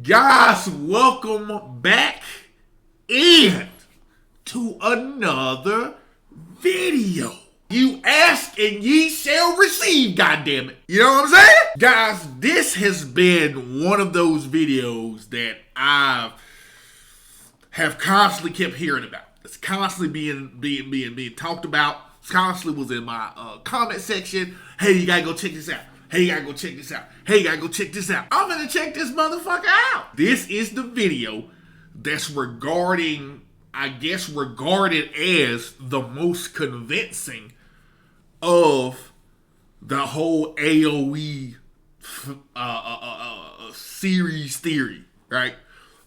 Guys, welcome back and to another video. You ask and ye shall receive, goddammit. You know what I'm saying? Guys, this has been one of those videos that I have constantly kept hearing about. It's constantly being talked about. It's constantly was in my comment section. Hey, you gotta go check this out. Hey, you gotta go check this out. Hey, you gotta go check this out. I'm gonna check this motherfucker out. This is the video that's regarded as the most convincing of the whole AOE series theory, right?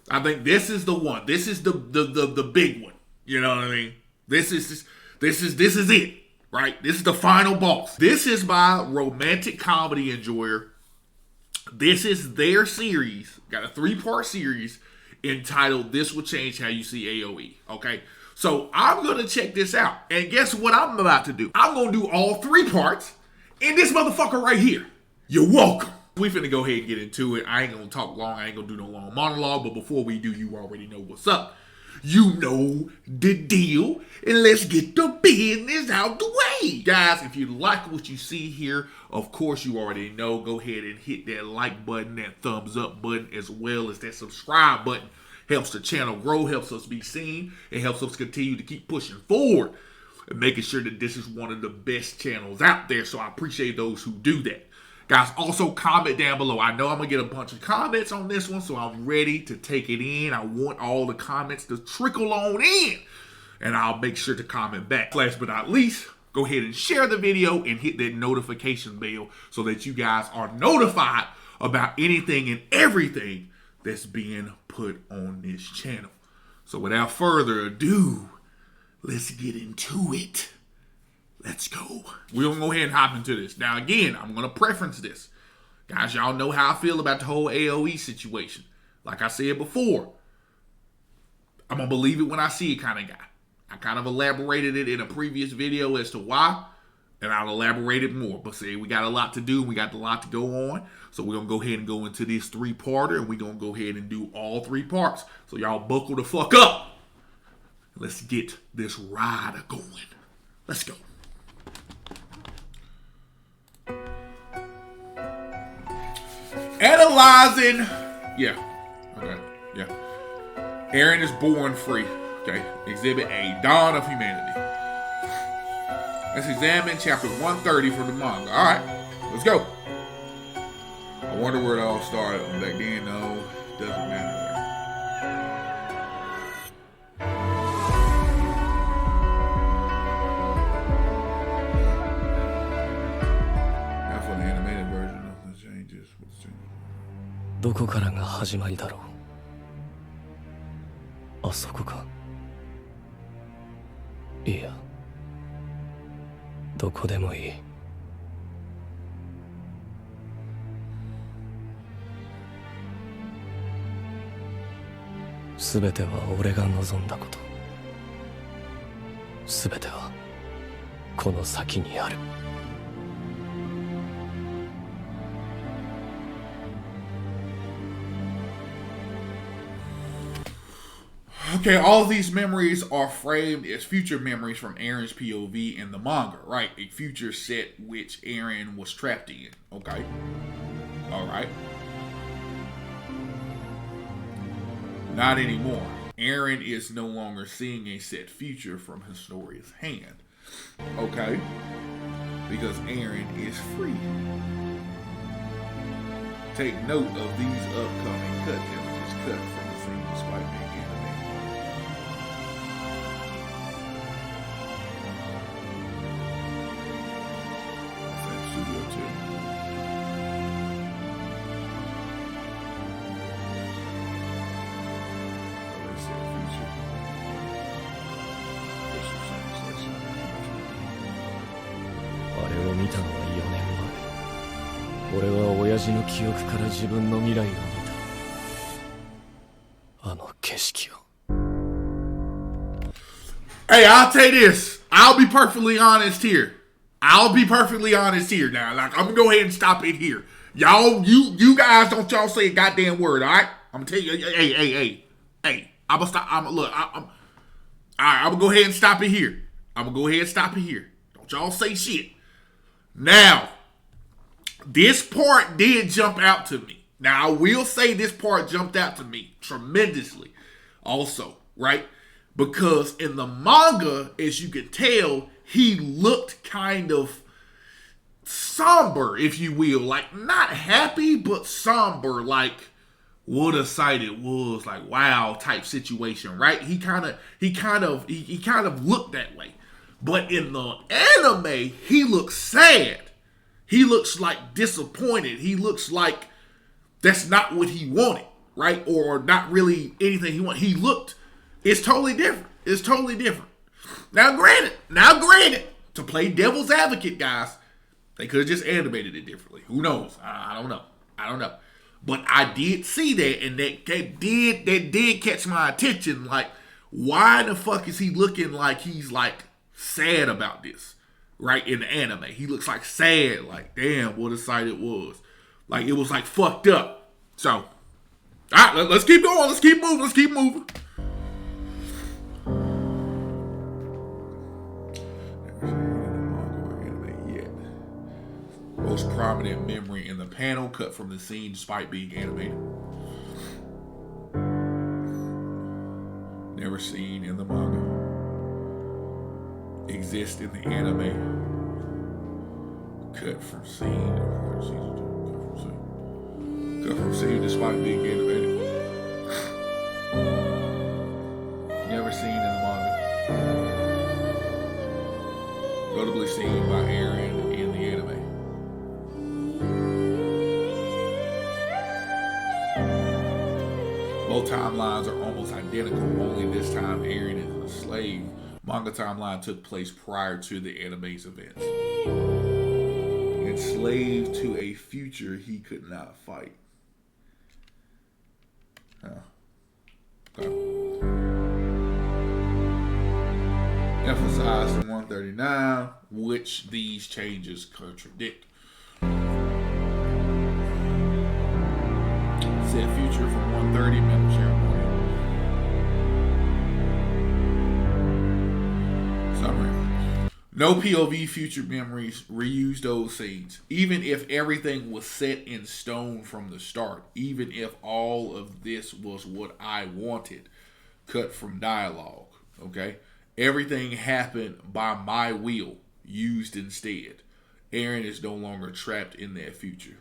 I think this is the one. This is the big one. You know what I mean? This is it. Right? This is the final boss. This is by Romantic Comedy Enjoyer. This is their series. Got a 3-part series entitled This Will Change How You See AOE. Okay? So I'm going to check this out. And guess what I'm about to do? I'm going to do all 3 parts in this motherfucker right here. You're welcome. We finna go ahead and get into it. I ain't going to talk long. I ain't going to do no long monologue. But before we do, you already know what's up. You know the deal, and let's get the business out the way. Guys, if you like what you see here, of course you already know, go ahead and hit that like button, that thumbs up button, as well as that subscribe button. Helps the channel grow, helps us be seen, and helps us continue to keep pushing forward and making sure that this is one of the best channels out there, so I appreciate those who do that. Guys, also comment down below. I know I'm going to get a bunch of comments on this one, so I'm ready to take it in. I want all the comments to trickle on in, and I'll make sure to comment back. Last but not least, go ahead and share the video and hit that notification bell so that you guys are notified about anything and everything that's being put on this channel. So without further ado, let's get into it. Let's go. We're going to go ahead and hop into this. Now, again, I'm going to preference this. Guys, y'all know how I feel about the whole AOE situation. Like I said before, I'm going to believe it when I see it kind of guy. I kind of elaborated it in a previous video as to why, and I'll elaborate it more. But see, we got a lot to do. We got a lot to go on. So we're going to go ahead and go into this 3-parter, and we're going to go ahead and do all 3 parts. So y'all buckle the fuck up. Let's get this ride going. Let's go. Analyzing, Eren is born free. Okay, Exhibit A, Dawn of Humanity. Let's examine chapter 130 from the manga. All right, let's go. I wonder where it all started. Back then, no, doesn't matter. Now for the animated version of the changes. どこからが始まりだろう。あそこか。いや、どこでもいい。すべては俺が望んだこと。すべてはこの先にある。Okay, all of these memories are framed as future memories from Eren's POV in the manga, right? A future set which Eren was trapped in, okay? Alright. Not anymore. Eren is no longer seeing a set future from Historia's hand, okay? Because Eren is free. Take note of these upcoming cut images cut from the scene despite being animated. Hey, I'll tell you this. I'll be perfectly honest here. Now. Like, I'm gonna go ahead and stop it here. Y'all, you guys don't y'all say a goddamn word, all right? I'm gonna tell you. Hey. I'm gonna stop. I'm look. I'm all right. I'm gonna go ahead and stop it here. Don't y'all say shit. Now, this part did jump out to me. Now, I will say this part jumped out to me tremendously also, right? Because in the manga, as you can tell, he looked kind of somber, if you will. Like, not happy, but somber. Like, what a sight it was. Like, wow type situation, right? He kind of looked that way. But in the anime, he looks sad. He looks like disappointed. He looks like that's not what he wanted, right? Or not really anything he wanted. It's totally different. Now granted, to play devil's advocate, guys, they could have just animated it differently. Who knows? I don't know. But I did see that, and that did catch my attention. Like, why the fuck is he looking like he's like sad about this? Right, in the anime, he looks like sad. Like, damn, what a sight it was. Like, it was like fucked up. So, all right, let's keep going. Let's keep moving. Most prominent memory in the panel cut from the scene despite being animated. Never seen in the manga. Exist in the anime. Cut from scene. Cut from scene despite being animated. Never seen in the manga. Notably seen by Eren in the anime. Both timelines are almost identical, only this time Eren is a slave. Manga timeline took place prior to the anime's events. Enslaved to a future he could not fight. Okay. Emphasized in 139, which these changes contradict. Said future from 130 medal ceremony. Summary. No POV future memories reuse those scenes. Even if everything was set in stone from the start. Even if all of this was what I wanted. Cut from dialogue. Okay? Everything happened by my will. Used instead. Eren is no longer trapped in that future.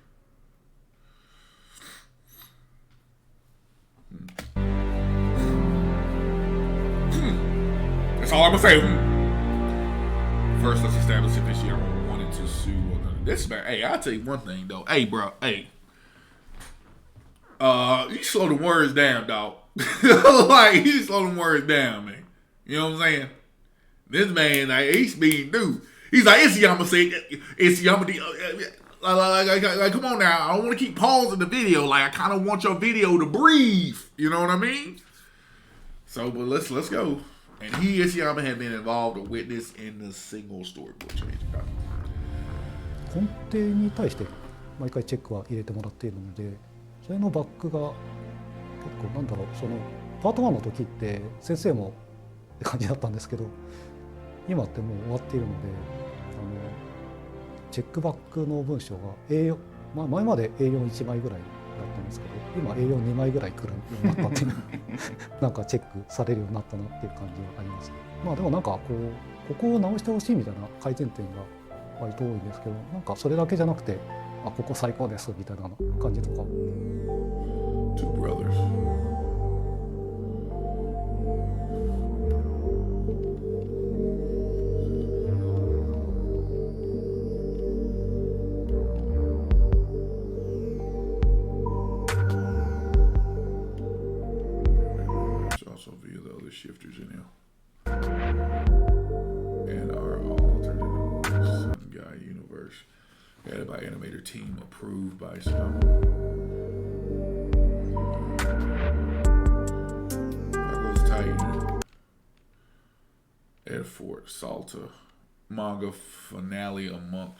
That's all I'm gonna say. First, let's establish if Ishiyama wanted to sue or not. This man, hey, I'll tell you one thing though. Hey, bro, hey, you slow the words down, dog. Like, you slow the words down, man. You know what I'm saying? This man, like, he's being dude. He's like, Ishiyama said, like, come on now. I don't want to keep pausing the video. Like, I kind of want your video to breathe. You know what I mean? So, but let's go. And Ishiyama had been involved or witness in the single storyboard change. 根底に対して毎回チェックは入れてもらっているので、それのバックが結構なんだろう、そのパート1の時って先生もって感じだったんですけど、今ってもう終わっているので、チェックバックの文章が A4、前まで A41 枚ぐらいだったんですけど、今 A42 枚ぐらい来るようになったっていうなんかチェックされるようになったなっていう感じはあります。まあでもなんかここを直してほしいみたいな改善点が割と多いんですけど、なんかそれだけじゃなくて、ここ最高ですみたいな感じとか。Two brothers. Shifters in here and our alternate Sun Guy universe added by animator team, approved by some. Marco's Titan at Fort Salta manga finale among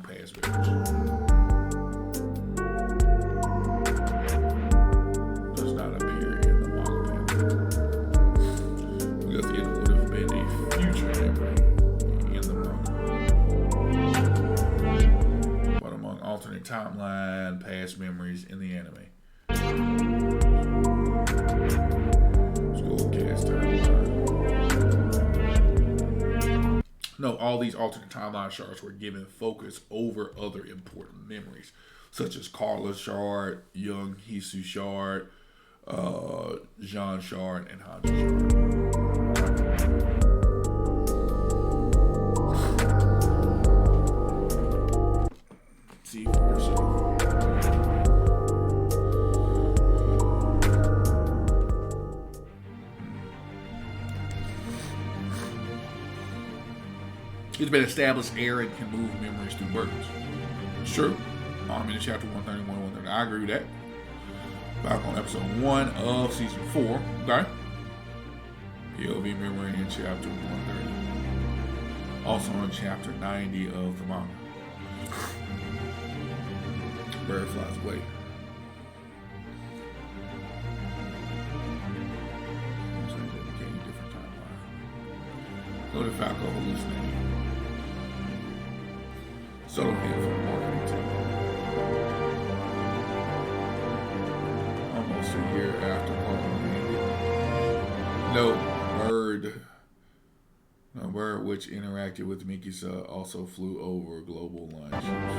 past records. timeline, past memories in the anime. Cast timeline. No, all these alternate timeline shards were given focus over other important memories, such as Carla's shard, young Hisu shard, Jean shard, and Hanji shard. See for yourself. It's been established Eren can move memories through words. It's true. I'm in chapter 131, 130. I agree with that. Back on episode 1 of season 4. Okay. He'll be memory in chapter 130. Also in chapter 90 of the manga. Bird flies away. Different timeline. Go to Falco hallucinating. Solo hit for marketing team. Almost a year after Parliament. No bird which interacted with Mikasa also flew over global line ships.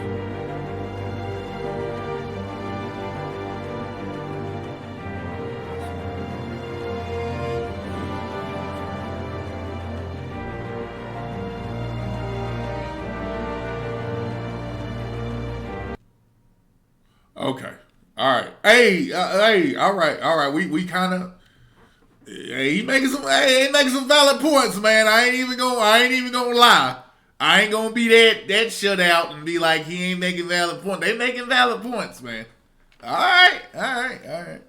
Okay. All right. Hey. All right. We kind of. He making some valid points, man. I ain't even gonna lie. I ain't gonna be that shutout and be like he ain't making valid points. They making valid points, man. All right.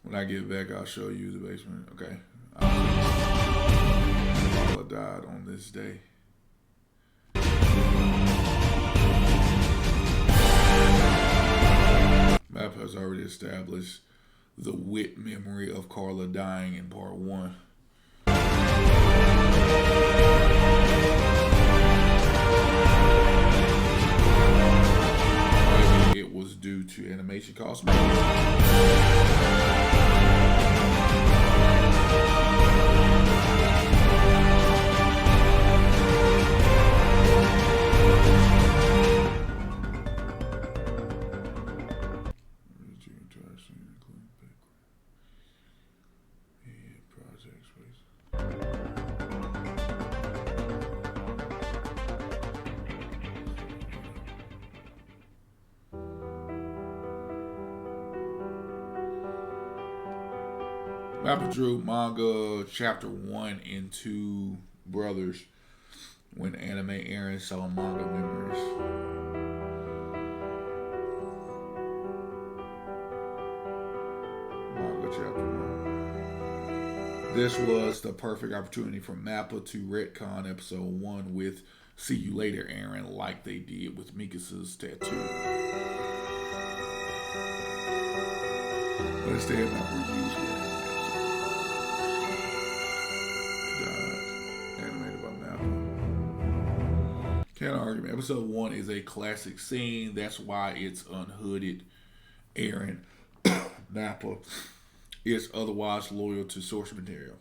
When I get back, I'll show you the basement. Okay. Paula died on this day. Map has already established the wit memory of Carla dying in part 1. It was due to animation costs. Mappa drew manga chapter 1 and 2 brothers when anime Eren saw manga memories. Manga chapter 1. This was the perfect opportunity for Mappa to retcon episode 1 with "See you later, Eren," like they did with Mikasa's tattoo. But instead, Mappa reused it. Can't argue. Episode 1 is a classic scene. That's why it's unhooded. Eren Nappa is otherwise loyal to source material,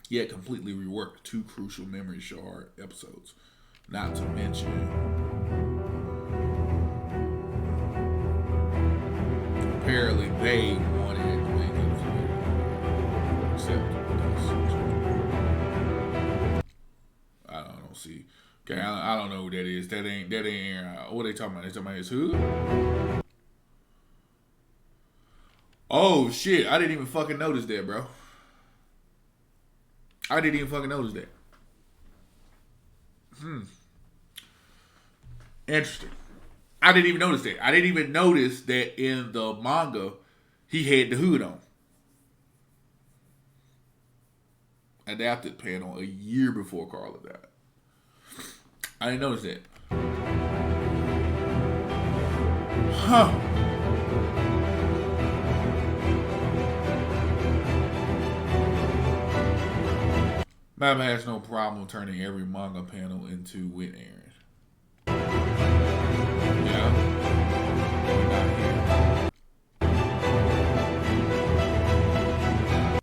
yet completely reworked 2 crucial memory shard episodes. Not to mention apparently they wanted to make it accept. I don't see. Okay, I don't know who that is. That ain't Aaron. What are they talking about? They talking about his who? Oh shit! I didn't even fucking notice that, bro. I didn't even fucking notice that. Interesting. I didn't even notice that. I didn't even notice that in the manga he had the hood on. adapted panel a year before Carla died. I didn't notice that. Huh. Map has no problem turning every manga panel into Wit Aaron. Yeah.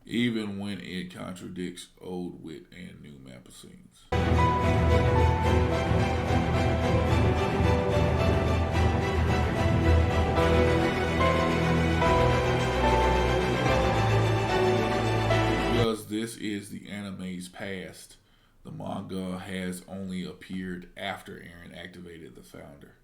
Even when it contradicts old Wit and new mappa scenes. Because this is the anime's past, the manga has only appeared after Eren activated the founder.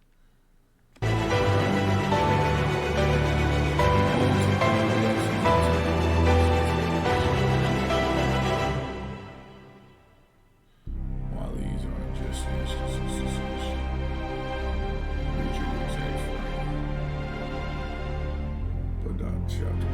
While these aren't just instances of such, read your exact frame. But not chapter.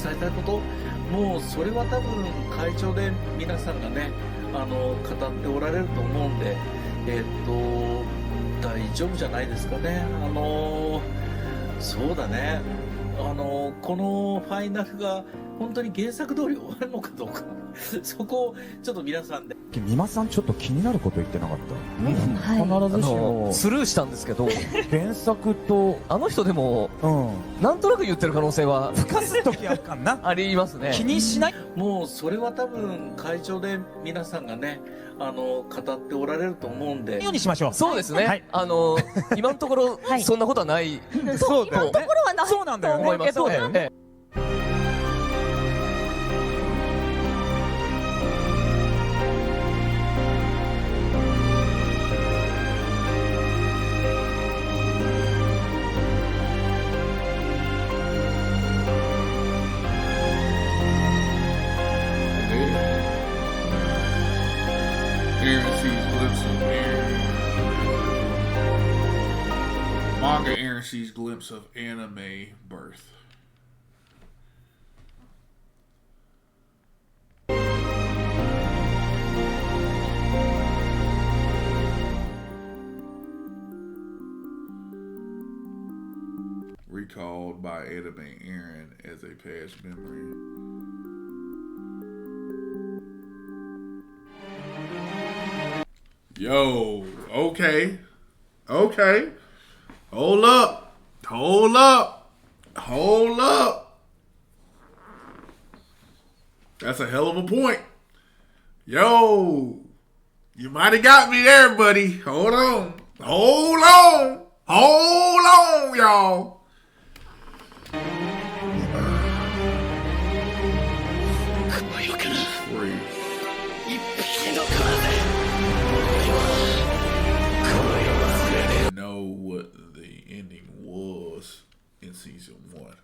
伝えたいこと、もうそれは多分会長で皆さんがね語っておられると思うんで、大丈夫じゃないですかね。そうだね、このファイナルが本当に原作通り終わるのかどうかそこをちょっと皆さんで。三馬さん、ちょっと気になること言ってなかった？はい、必ずしもスルーしたんですけど原作とあの人でもなんとなく言ってる可能性は吹かす時あるかなありますね。気にしない。もうそれは多分会長で皆さんがね語っておられると思うんで。ようにしましょう。そうですね、はい、今のところそんなことはない、そう今のところはないそうなんだよね。思いますね。Eren sees glimpse of Eren. Manga Eren sees glimpse of anime birth. Recalled by anime Eren as a past memory. Yo, okay. Hold up. That's a hell of a point. Yo, you might have got me there, buddy. Hold on, y'all. Know what the ending was in season 1.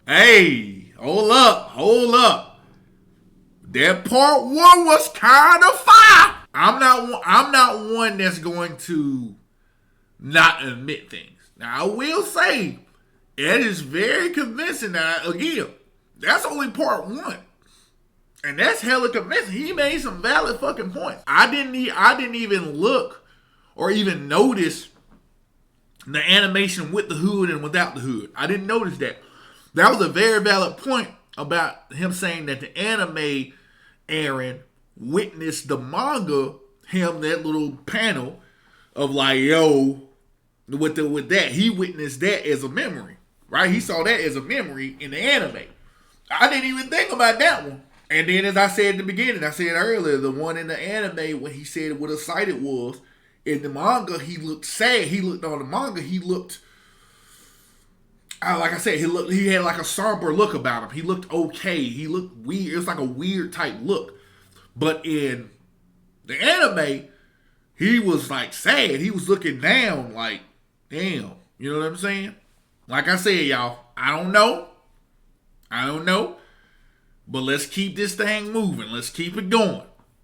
Hey, hold up. That part one was kind of fire. I'm not one that's going to not admit things. Now I will say it is very convincing. That again, that's only part one, and that's hella convincing. He made some valid fucking points. I didn't even look or even notice the animation with the hood and without the hood. I didn't notice that. That was a very valid point about him saying that the anime Aaron witnessed the manga, that little panel of like, yo, with that, he witnessed that as a memory, right? He saw that as a memory in the anime. I didn't even think about that one. And then as I said in the beginning, I said earlier, the one in the anime when he said what a sight it was, in the manga, he looked sad. He looked on the manga, he looked, like I said, he had like a somber look about him. He looked okay. He looked weird. It was like a weird type look. But in the anime, he was like sad. He was looking down like, damn. You know what I'm saying? Like I said, y'all, I don't know. But let's keep this thing moving. Let's keep it going.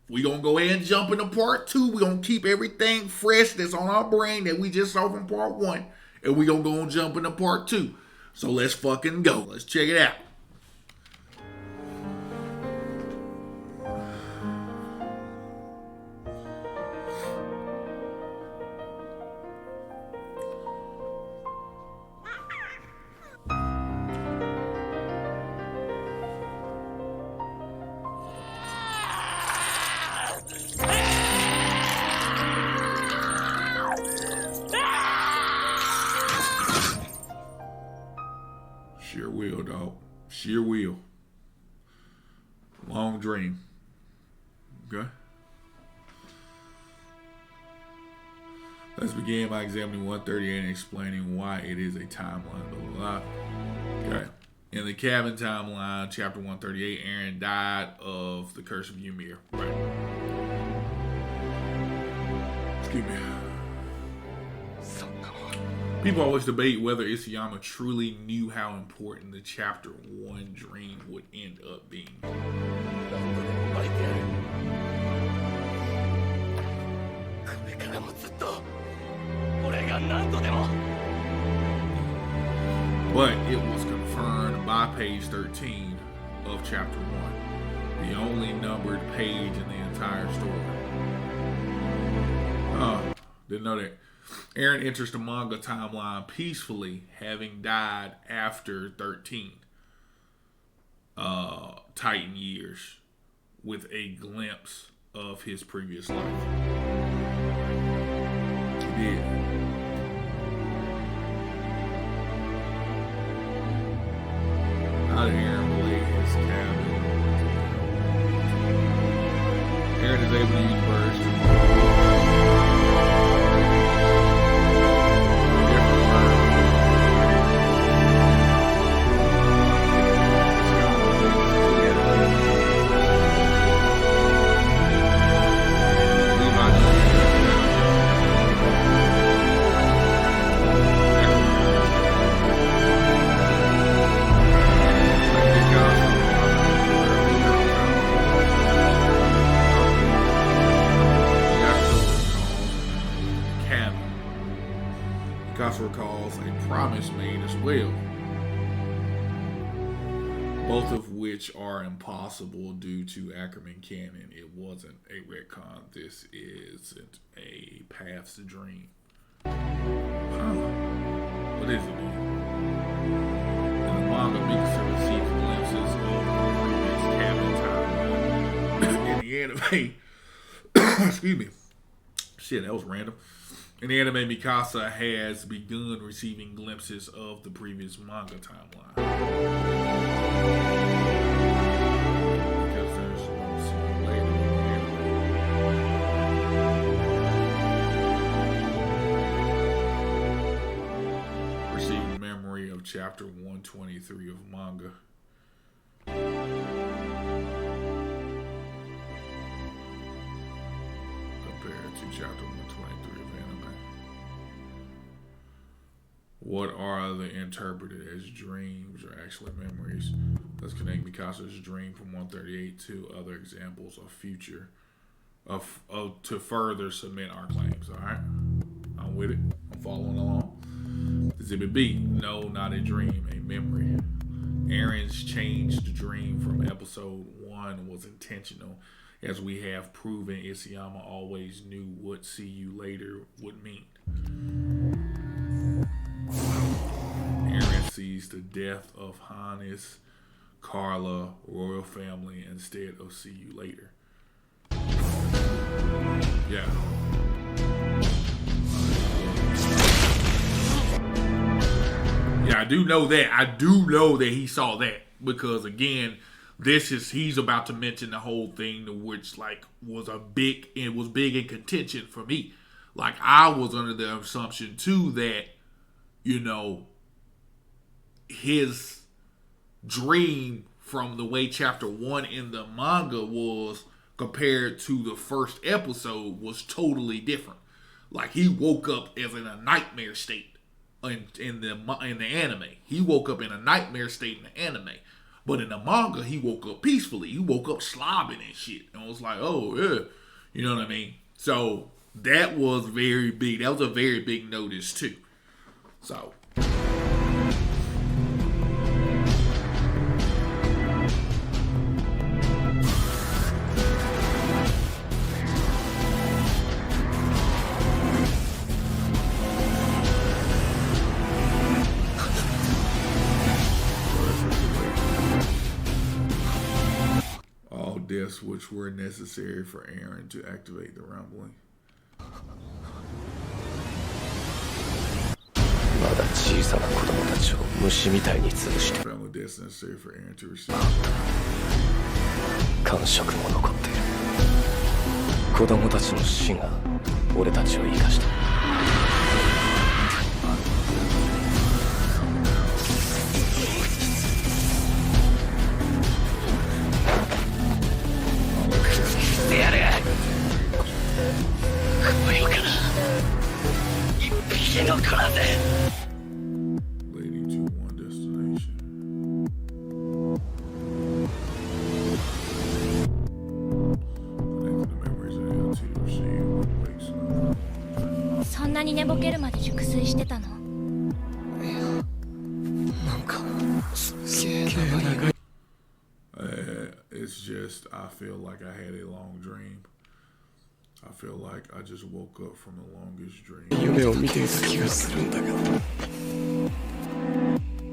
We're going to go ahead and jump into part 2. We're going to keep everything fresh that's on our brain that we just saw from part 1. And we're going to go and jump into part 2. So let's fucking go. Let's check it out. Sure will, dog. Sure will. Long dream. Okay. Let's begin by examining 138 and explaining why it is a timeline. Blah, blah, blah. Okay. In the cabin timeline, chapter 138, Eren died of the curse of Ymir. Right. Excuse me. People always debate whether Isayama truly knew how important the chapter 1 dream would end up being. But it was confirmed by page 13 of chapter 1, the only numbered page in the entire story. Didn't know that. Eren enters the manga timeline peacefully, having died after 13 Titan years, with a glimpse of his previous life. Yeah. How did Eren relate his cabin? Eren is able to use birds to recalls a promise made as well, both of which are impossible due to Ackerman canon. It wasn't a retcon. This isn't a Path's dream. What is it then? In the manga, Mikasa received glimpses of the previous canon timeline. In the anime, excuse me. Shit, that was random. In the anime, Mikasa has begun receiving glimpses of the previous manga timeline. Because there's one scene later in the anime. Receiving memory of chapter 123 of manga. Compared to chapter 123 of anime. What are the interpreted as dreams or actually memories? Let's connect Mikasa's dream from 138 to other examples of future to further submit our claims. All right, I'm with it. I'm following along. Exhibit B: no, not a dream, a memory. Eren's changed dream from episode 1 was intentional, as we have proven Isayama always knew what "see you later" would mean. Eren sees the death of Hannes, Carla, royal family instead of "see you later." Yeah. Yeah, I do know that. I do know that he saw that because again, he's about to mention the whole thing, which like was big in contention for me. Like I was under the assumption too that, you know, his dream from the way chapter 1 in the manga was compared to the first episode was totally different. Like he woke up as in a nightmare state in the anime. He woke up in a nightmare state in the anime. But in the manga, he woke up peacefully. He woke up slobbing and shit. And I was like, oh, yeah. You know what I mean? So that was very big. That was a very big notice, too. So. Deaths which were necessary for Eren to activate the rumbling. Family deaths necessary for Eren to receive. 感触も残っている。子供たちの死が俺たちを生かした。Leading to one destination. Connecting the memories of AOT to receive one wakes up. そんなに寝ぼけるまで熟睡してたの？なんかすげえ長い。It's just I feel like I had a long dream. I feel like I just woke up from the longest dream. 夢を見ていた気がするんだけど。I had a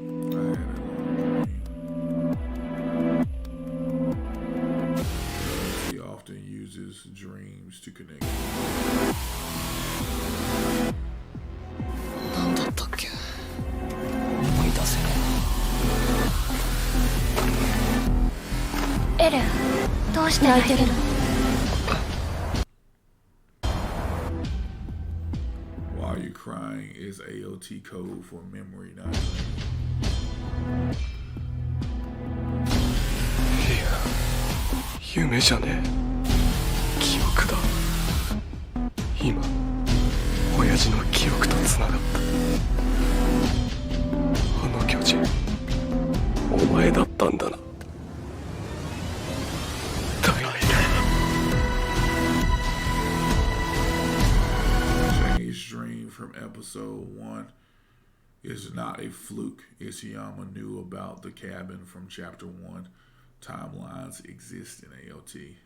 long dream. He often uses dreams to connect. なんだったっけ？思い出せない。エレン、どうして泣いてるの？Why are you crying is AOT code for memory not. いや、夢じゃねえ。記憶だ。今、親父の記憶とつながった。あの巨人、お前だったんだな。Dream from episode 1 is not a fluke. Isayama knew about the cabin from chapter 1. Timelines exist in AOT.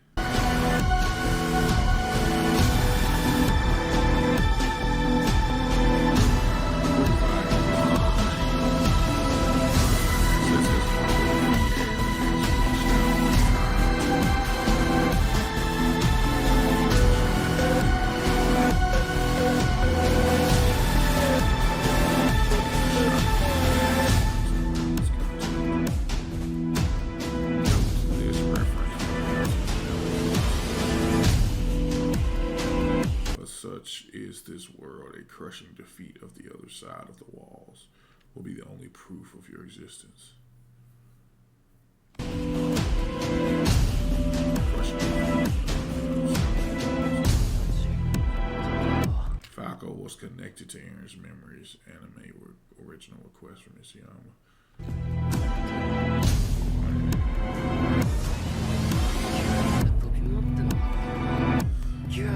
Such is this world, a crushing defeat of the other side of the walls will be the only proof of your existence. Mako was connected to Eren's memories. Anime original request from Isayama. 飛び回ってんのかな。ギュー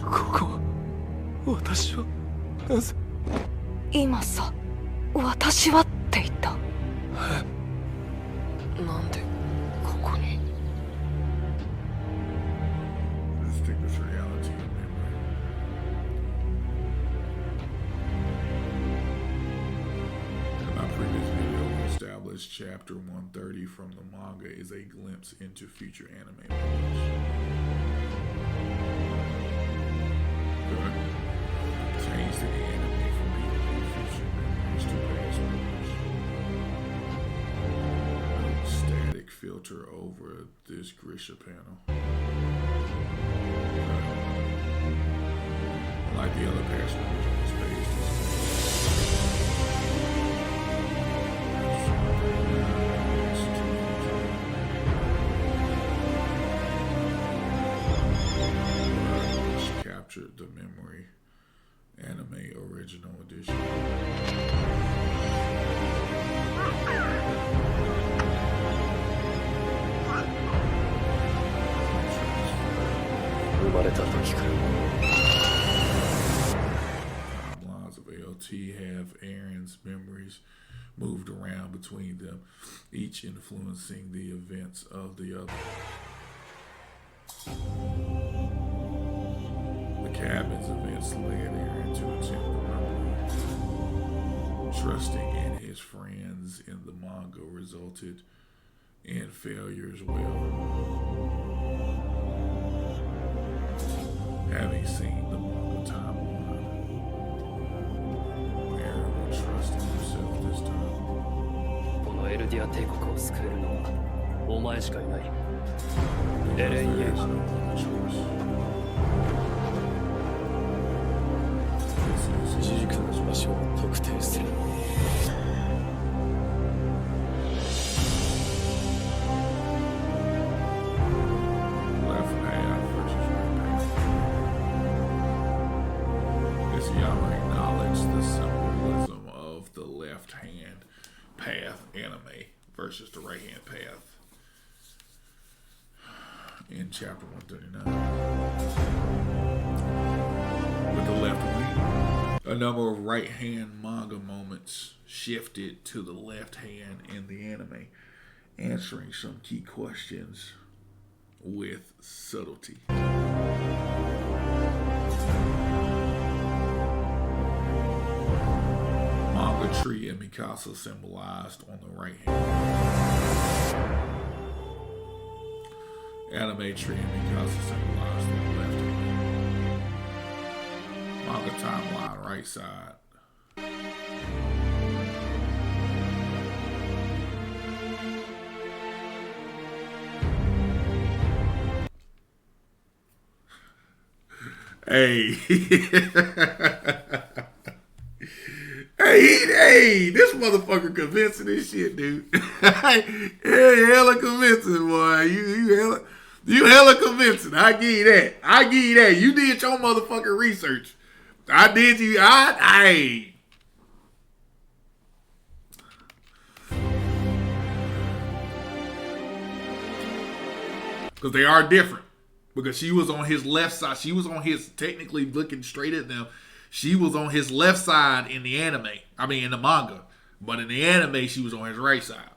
ここは私はなぜ今さ私はって言った。なんでここに。 Distinguish reality and memory. In my previous video, we established chapter 130 from the manga is a glimpse into future anime memories. Good. Change the anime from being future memories to past memories. Static filter over this Grisha panel. Like the other past memories on this page. Captured the memory. Anime original edition. 生まれた時から。 Timelines of LT have Eren's memories moved around between them, each influencing the events of the other. The cabin's events led Eren to attempt the memory. Trusting in his friends in the manga resulted in failure as well. Having seen the manga timeline, Eren will trust in himself this time. このエルディア帝国を救えるのはお前しかいない。エレン・イェーガー。 ジークの場所を特定する。 Left path versus right path. Isayama acknowledged the symbolism of the left hand path anime versus the right hand path in chapter 139. With the left wing, a number of right hand manga moments shifted to the left hand in the anime, answering some key questions with subtlety. Manga tree and Mikasa symbolized on the right hand. Anime tree and Mikasa symbolized on the left hand. Manga timeline right side. Hey. hey, this motherfucker convincing this shit, dude. Yeah, hella convincing, boy. You hella convincing. I give you that. You did your motherfucking research. I did you. I. Because they are different. Because she was on his left side. She was on his, technically looking straight at them. She was on his left side in the anime. I mean, in the manga. But in the anime, she was on his right side.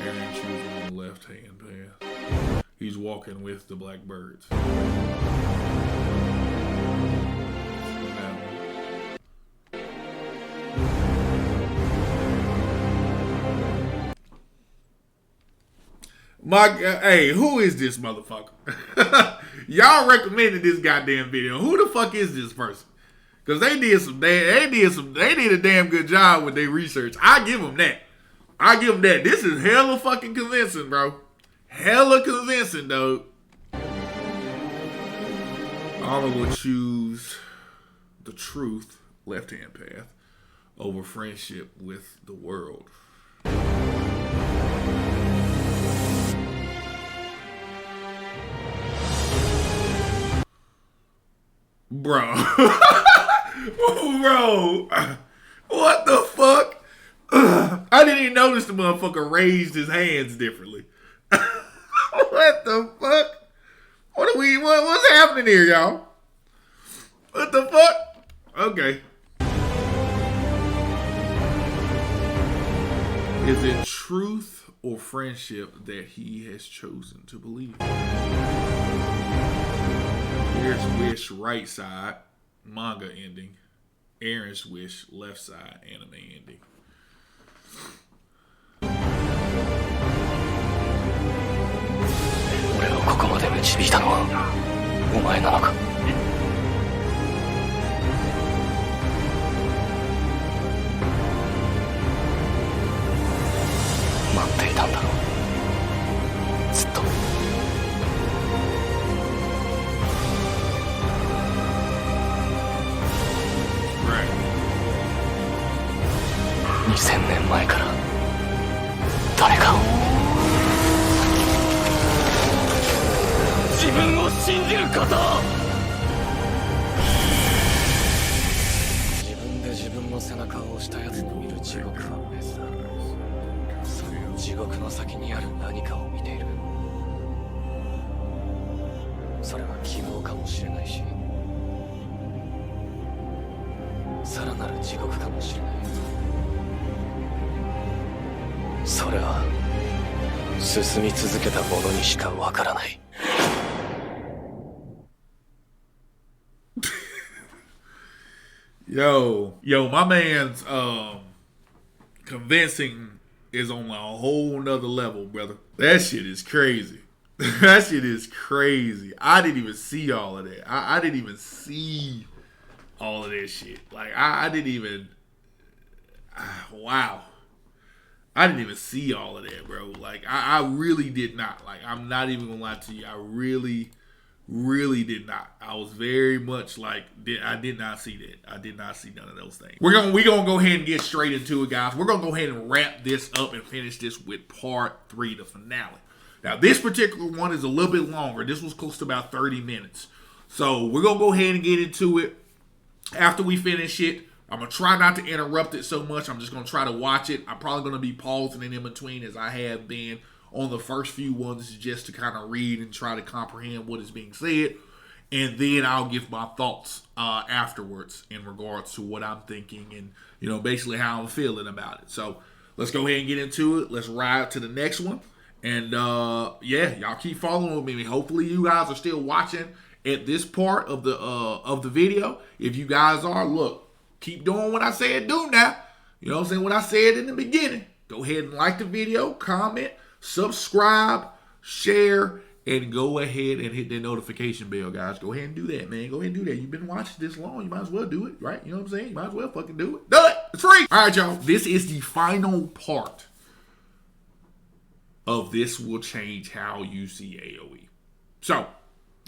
Eren choosing the left-hand path. He's walking with the blackbirds. Hey, who is this motherfucker? Y'all recommended this goddamn video. Who the fuck is this person? Because they did a damn good job with their research. I give them that. This is hella fucking convincing, bro. Hella convincing, though. I'm gonna choose the truth, left-hand path, over friendship with the world. Bro. Bro. What the fuck? I didn't even notice the motherfucker raised his hands differently. What the fuck? What's happening here, y'all? What the fuck? Okay. Is it truth or friendship that he has chosen to believe? Here's Wish, right side, manga ending. Eren's Wish, left side, anime ending. 俺をここまで導いたのはお前なのか。待っていたんだろう、ずっと。2000年前から誰かを。自分を信じること。自分で自分の背中を押したやつの見る地獄は別だ。地獄の先にある何かを見ている。それは希望かもしれないし、さらなる地獄かもしれない。それは進み続けた者にしかわからない。Yo, my man's convincing is on a whole nother level, brother. That shit is crazy. That shit is crazy. I didn't even see all of that. I didn't even see all of that shit. Like, I didn't even... wow. I didn't even see all of that, bro. Like, I really did not. Like, I'm not even gonna lie to you. I really did not. I was very much like, I did not see that. I did not see none of those things. We're gonna go ahead and get straight into it, guys. We're gonna go ahead and wrap this up and finish this with part 3, the finale. Now, this particular one is a little bit longer. This was close to about 30 minutes. So we're gonna go ahead and get into it after we finish it. I'm going to try not to interrupt it so much. I'm just going to try to watch it. I'm probably going to be pausing it in between as I have been on the first few ones just to kind of read and try to comprehend what is being said. And then I'll give my thoughts afterwards in regards to what I'm thinking and, you know, basically how I'm feeling about it. So let's go ahead and get into it. Let's ride to the next one. And, yeah, y'all keep following with me. Hopefully you guys are still watching at this part of the video. If you guys are, look. Keep doing what I said do now. You know what I'm saying? What I said in the beginning. Go ahead and like the video, comment, subscribe, share, and go ahead and hit that notification bell, guys. Go ahead and do that, man. Go ahead and do that. You've been watching this long. You might as well do it, right? You know what I'm saying? You might as well fucking do it. Do it. It's free. All right, y'all. This is the final part of This Will Change How You See AOE. So,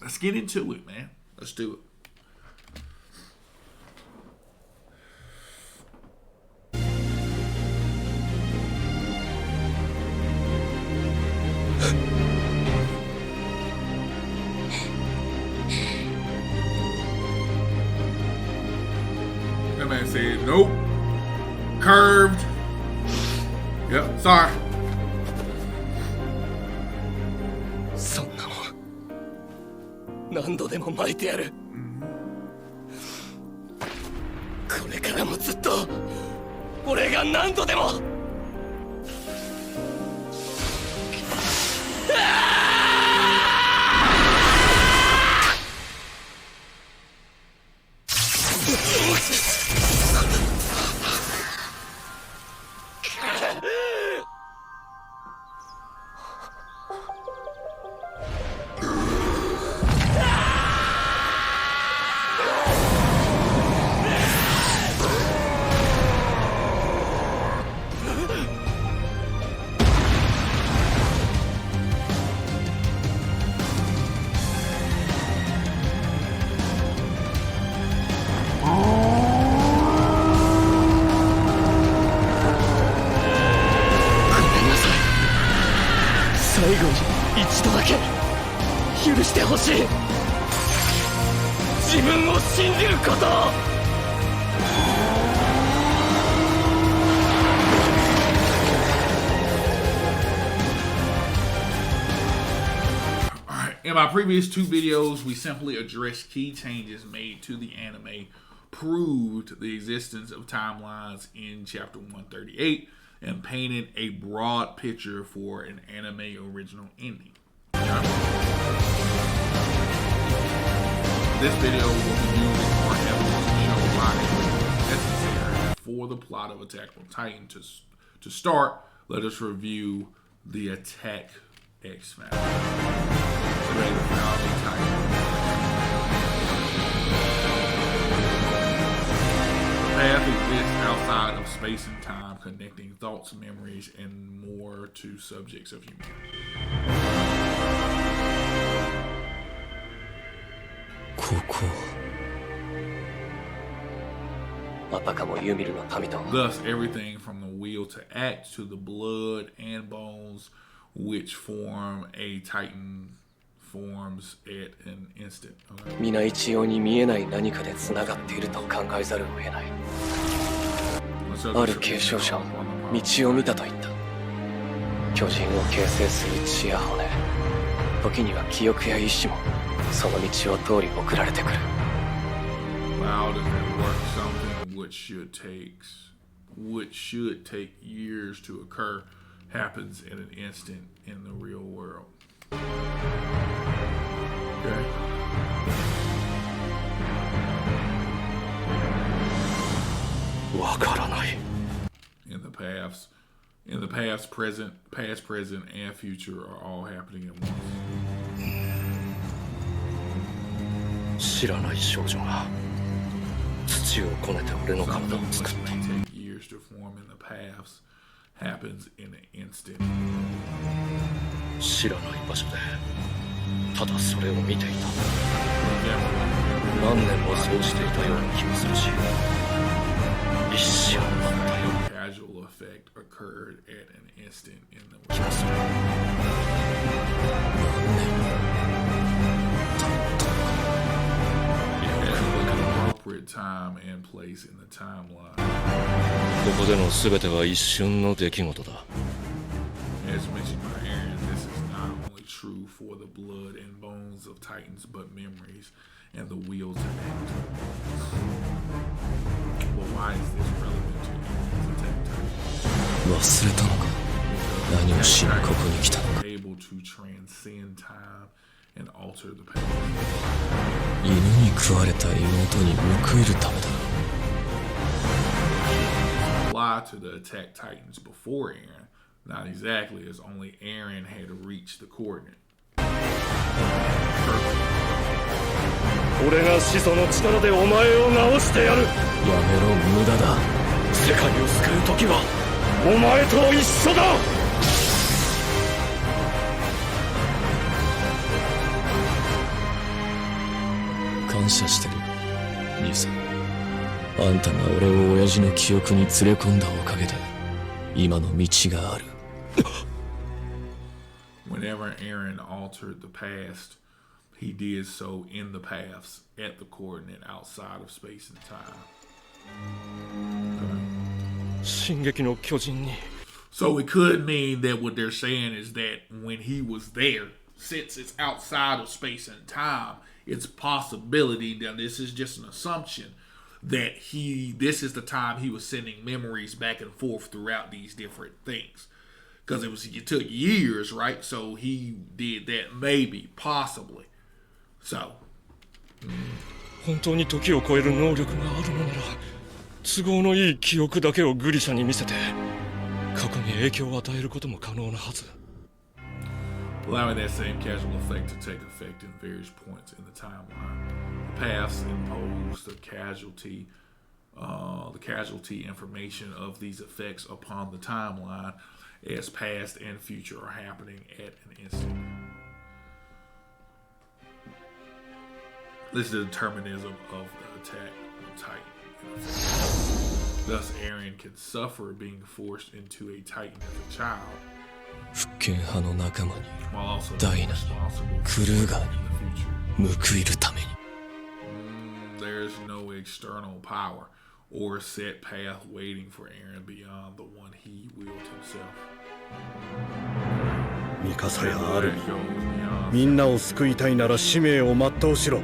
let's get into it, man. Let's do it. That man said, nope. Curved. Yep, sorry. そんなもん何度でも巻いてやる。これからもずっと俺が何度でも。くしてほしい。自分を信じること。In my previous two videos, we simply addressed key changes made to the anime, proved the existence of timelines in chapter 138, and painted a broad picture for an anime original ending. This video will be using more evidence to show why it was necessary for the plot of Attack on Titan to start. Let us review the Attack X Factor. The path exists outside of space and time, connecting thoughts, memories, and more to subjects of humanity. ここあたかもユミルの民と Thus, everything from the will to act to the blood and bones which form a Titan forms at an instant. 皆一様に見えない何かでつながっていると考えざるを得ない。ある継承者は道を見たと言った。巨人を形成する血や骨、時には記憶や意志もその道を通り送られてくる。Wow, does that work? Something which should take years to occur happens in an instant in the real world. Okay. In the past, present, and future are all happening at once. 知らない少女が土をこねて俺の体を Something 作っ which た。 may take years to form in the past happens in an instant. 知らない場所でただそれを見ていた。 For 何年もそうしていたような気もするし、一瞬だったよ example, casual effect occurred at an instant in the うな気もする。 appropriate time and place in the timeline. ここでの全ては一瞬の出来事だ。 As mentioned by Eren, this is not only true for the blood and bones of Titans, but memories and the will to act. But why is this relevant to Eren's Attack Titan? 忘れたのか。何をしにここに来たのか。 Able to transcend time and alter the past. 犬に食われた妹に報いるためだ。 Apply to the Attack Titans before Eren. Not exactly, as only Eren had reached the coordinate. 俺が始祖の力でお前を治してやる。やめろ、無駄だ。世界を救う時はお前と一緒だ。感謝してる、兄さん。あんたが俺を親父の記憶に連れ込んだおかげで今の道がある。Whenever Eren altered the past, he did so in the paths at the coordinate outside of space and time. 進撃の巨人に。 So it could mean that what they're saying is that when he was there, since it's outside of space and time, it's a possibility that this is just an assumption that this is the time he was sending memories back and forth throughout these different things. Because it took years, right? So he did that maybe, possibly. So. 本当に時を超える能力があるのなら、都合のいい記憶だけをグリシャに見せて、過去に影響を与えることも可能なはず。 Allowing that same casual effect to take effect in various points in the timeline. The paths impose the casualty information of these effects upon the timeline as past and future are happening at an instant. This is the determinism of the Attack on Titan. Thus, Eren can suffer being forced into a Titan as a child, 復権派の仲間に while also ダイ being ナに responsible クルーガーに for the future. 報いるために。 There's no external power or set path waiting for Eren beyond the one he willed himself. ミカサやアルミ That goes beyond みんなを救いたいなら使命を全うしろ。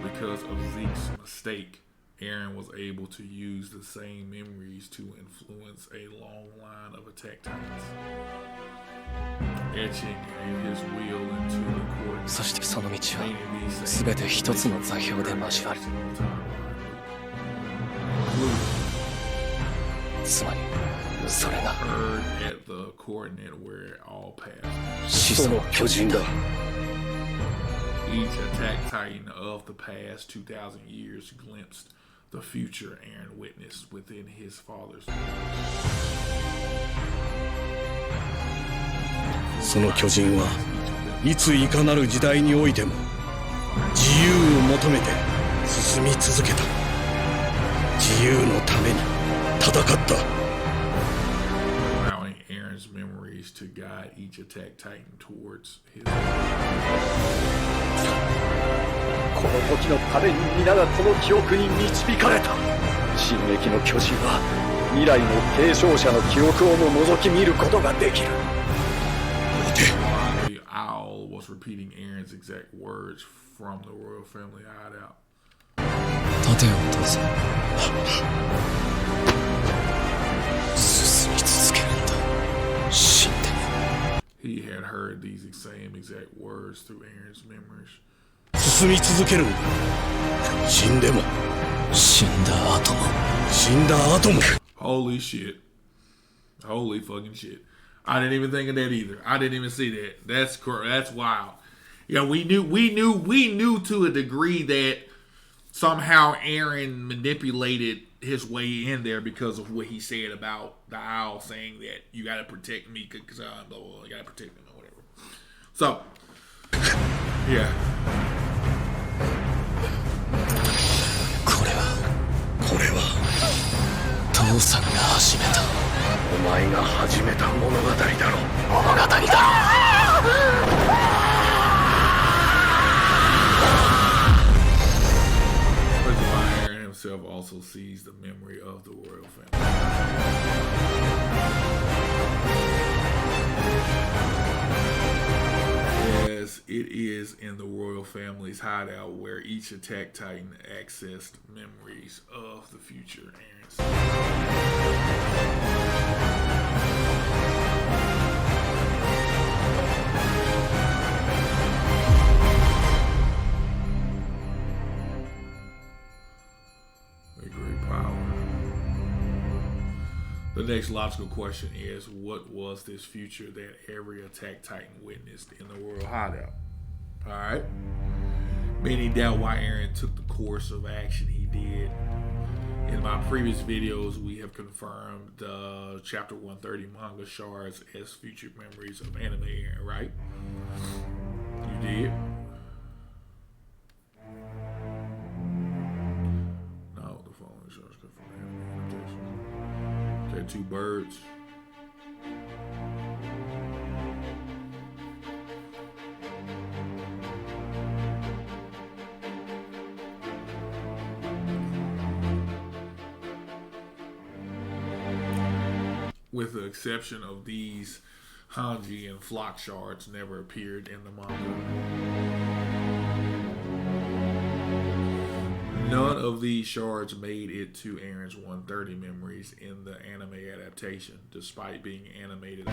Because of Zeke's mistake, Eren was able to use the same memories to influence a long line of attack titans, etching his will into the court. そしてその道は全て一つの座標で交わる。つまりそれが Heard at the coordinate where it all passed. 始祖の巨人だ。 Each attack titan of the past 2,000 years glimpsed the future Eren witnessed within his father's world. その巨人はいついかなる時代においても自由を求めて進み続けた。自由のために戦った。 Allowing Eren's memories to guide each attack titan towards his. この時のために皆がこの記憶に導かれた。進撃の巨人は未来の継承者の記憶をも覗き見ることができる。 The owl was repeating Eren's exact words from the royal family hideout. 盾を通せ。進み続けるんだ。死んでも。 He had heard these same exact words through Eren's memories. 進み続けるんだ。死んでも。死んだ後も。死んだ後も。 Holy shit. Holy fucking shit. I didn't even think of that either. I didn't even see that. That's wild. Yeah, we knew to a degree that somehow Eren manipulated his way in there because of what he said about the owl saying that you gotta protect me because blah, blah, blah, you gotta protect me or whatever. So, yeah. これは父さんが始めた。お前が始めた物語だろ。物語だ。 Eren himself also sees the memory of the royal family. As it is in the royal family's hideout where each attack titan accessed memories of the future Eren. A great power. The next logical question is, what was this future that every attack titan witnessed in the royal hideout? Alright. Many doubt why Eren took the course of action he did. In my previous videos, we have confirmed chapter 130 manga shards as future memories of anime Eren, right? You did? No, the following shards come from anime adaptation. They're two birds. With the exception of these, Hanji and flock shards never appeared in the manga. None of these shards made it to Eren's 130 memories in the anime adaptation, despite being animated.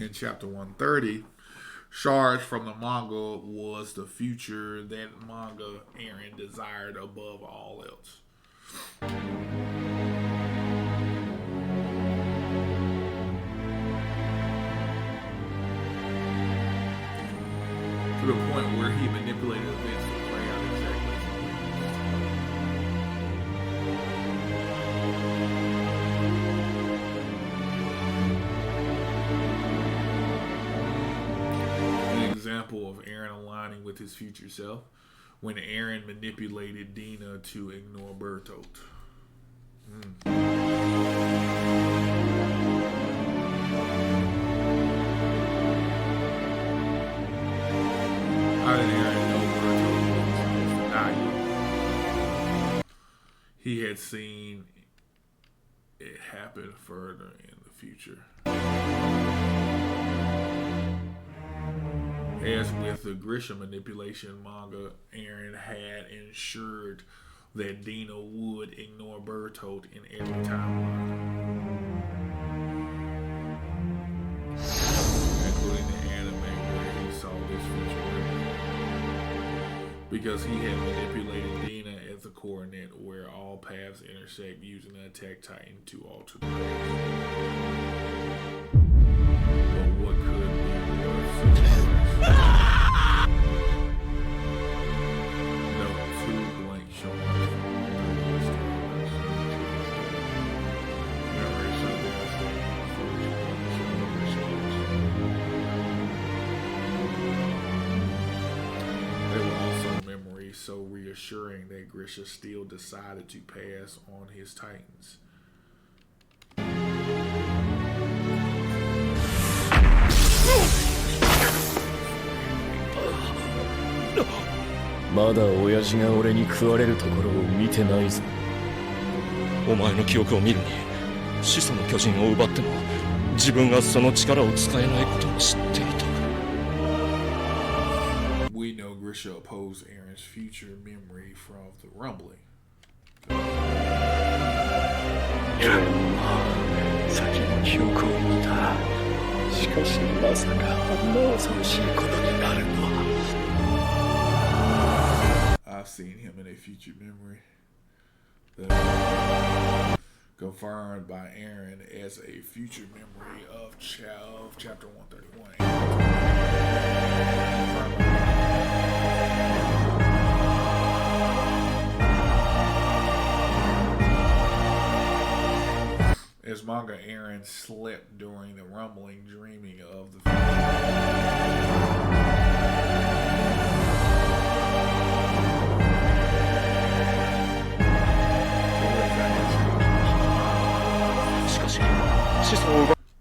In chapter 130, shards from the manga was the future that manga Eren desired above all else. To the point where he manipulated events to play out exactly as he wished. An example of Eren aligning with his future self, when Eren manipulated Dina to ignore Bertolt. I didn't hear no word told he had seen it happen further in the future. As with the Grisha manipulation manga, Eren had ensured that Dina would ignore Bertolt in every timeline, including the anime where he saw this future, because he had manipulated Dina as a coordinate where all paths intersect using the Attack Titan to alter the past. But what could be worth such a Note 2 blank showing There were also memories so reassuring that Grisha still decided to pass on his Titans. まだ親父が俺に食われるところを見てないぞ。お前の記憶を見るに始祖の巨人を奪っても自分がその力を使えないことを知っていた。We know Grisha opposed Eren's future memory from the rumbling. エレンは先の記憶を見た。しかしまさかあんな恐ろしいことになるとは。I've seen him in a future memory that confirmed by Eren as a future memory of chapter 131. As manga, Eren slept during the rumbling, dreaming of the future.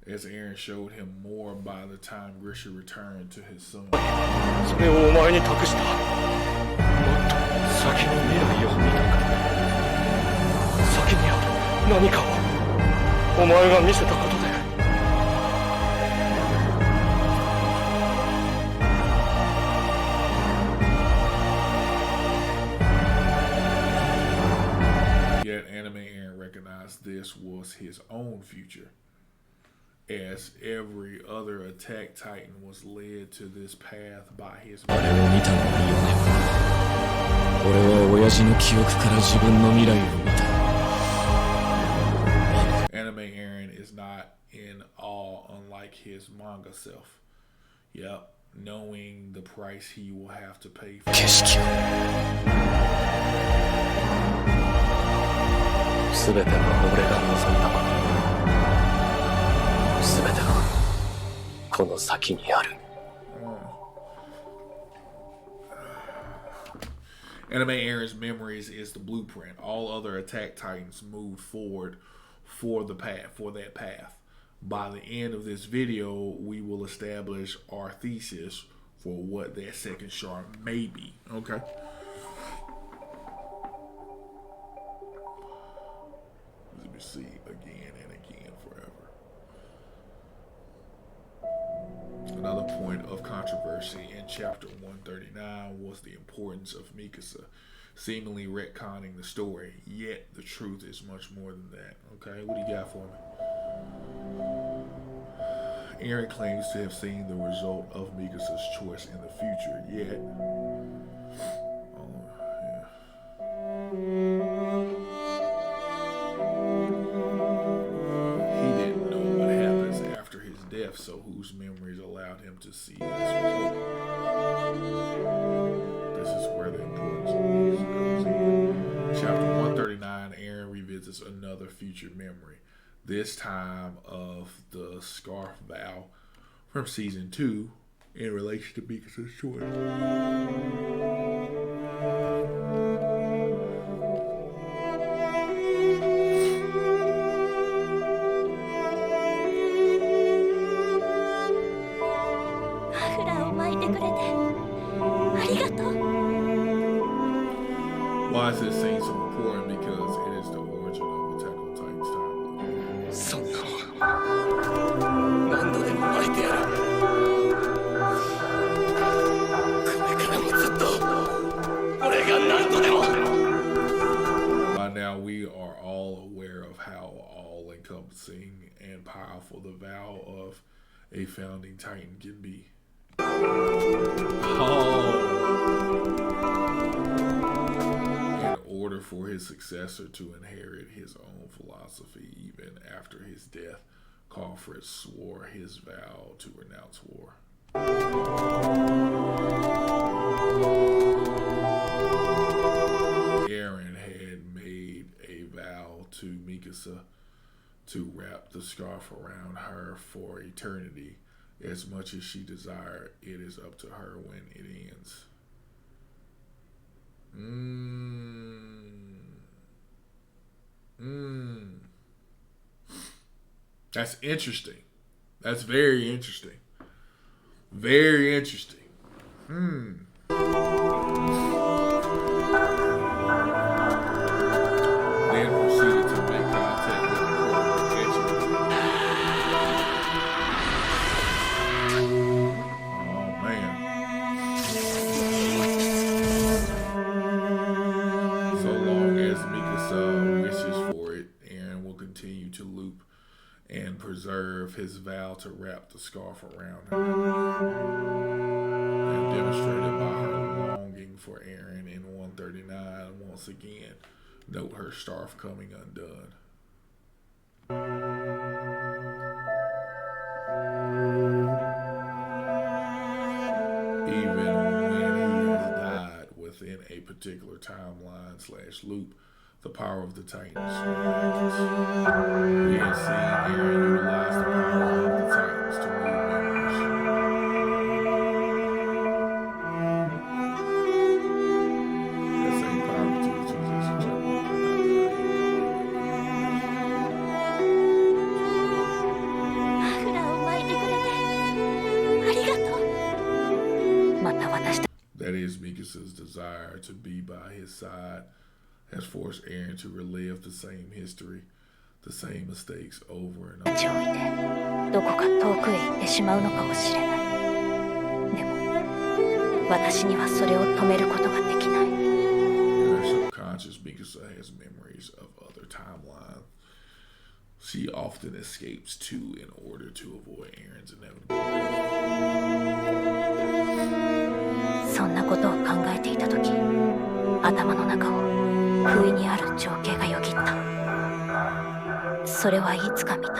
As Eren showed him more by the time Grisha returned to his son. それをお前に託した。もっと先の未来を見たか。先にある何かをお前が見せたことで。Yet anime Eren recognized this was his own future, as every other attack titan was led to this path by his あれを見たのは4年。俺は親父の記憶から自分の未来を見た。Anime Eren is not in awe, unlike his manga self. Yep, knowing the price he will have to pay for 景色を全ては俺が望んだこと。全てはこの先にある。Anime Eren's memories is the blueprint. All other attack titans moved forward for that path. By the end of this video, we will establish our thesis for what that second shard may be. Okay. Let me see again and again forever. Another point of controversy in chapter 139 was the importance of Mikasa, seemingly retconning the story, yet the truth is much more than that. Okay, what do you got for me? Eren claims to have seen the result of Mikasa's choice in the future, yet he didn't know what happens after his death, so whose memories allowed him to see this result? This is where the importance of Mikasa comes in. Chapter 139, Eren revisits another future memory, this time of the Scarf Vow from Season 2 in relation to Mikasa's choice. we are all aware of how all-encompassing and powerful the vow of a founding titan can be. In order for his successor to inherit his own philosophy, even after his death, Khalfred swore his vow to renounce war. Eren had made a vow to Mikasa to wrap the scarf around her for eternity. As much as she desired, it is up to her when it ends. That's interesting. That's very interesting. Very interesting. Then proceeded to make contact with the protection. Oh man. So long as Mikasa wishes for it, Eren will continue to loop and preserve his vow to wrap the scarf around her. And demonstrated by her longing for Eren in 139 once again. Note her scarf coming undone. Even when he has died within a particular timeline / loop, the power of the Titans remains. We have seen Eren utilize the power of the Titans to move members. That same power to the transition chapter. マフラーを巻いてくれてありがとう。また私たち That is, Mikasa's desire to be by his side has forced Eren to relive the same history, the same mistakes over and over. を置いてどこか遠くへ行ってしまうのかもしれない。でも私にはそれを止めることができない。 In her subconscious, Mikasa has memories of other timelines she often escapes to in order to avoid Eren's inevitable death. そんなことを考えていたとき、頭の中を不意にある情景がよぎった。それはいつか見た。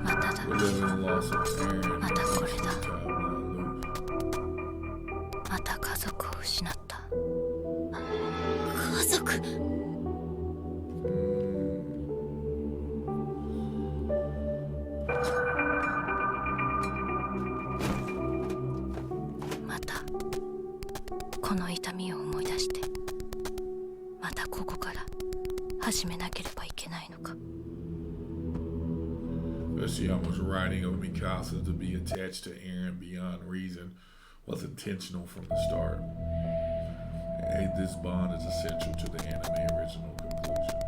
まただ。 Within the loss of Eren, またこれだ。 timeline loop. また家族を失った。家族。またこの痛みを思い出して、またここから始めなければいけないのか。 Yoshiyama's writing of Mikasa to be attached to Eren beyond reason was intentional from the start. And this bond is essential to the anime original conclusion.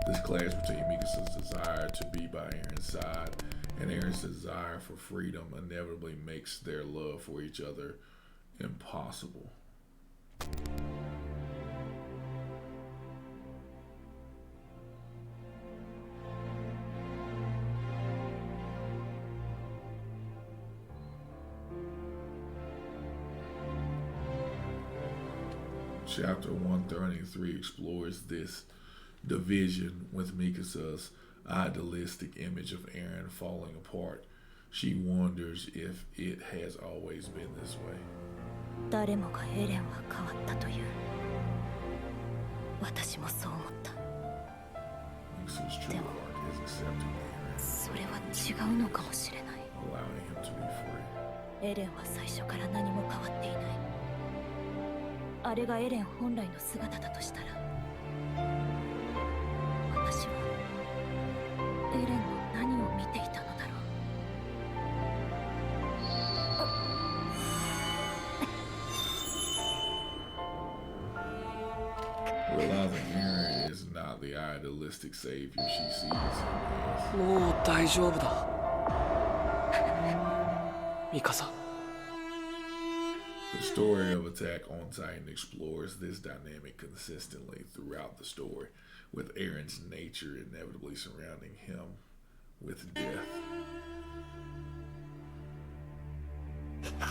This clash between Mikasa's desire to be by Eren's side and Eren's desire for freedom inevitably makes their love for each other impossible. Chapter 133 explores this division with Mikasa's idealistic image of Eren falling apart. She wonders if it has always been this way. 誰もがエレンは変わったという。私もそう思った。 Mikasa's true heart is accepting Eren, それは違うのかもしれない。 allowing him to be free. エレンは最初から何も変わっていない。あれがエレン本来の姿だとしたら、私はエレンの何を見ていたのだろう。Realizing Eren is not the idealistic savior she sees him as. もう大丈夫だミカサ The story of Attack on Titan explores this dynamic consistently throughout the story, with Eren's nature inevitably surrounding him with death.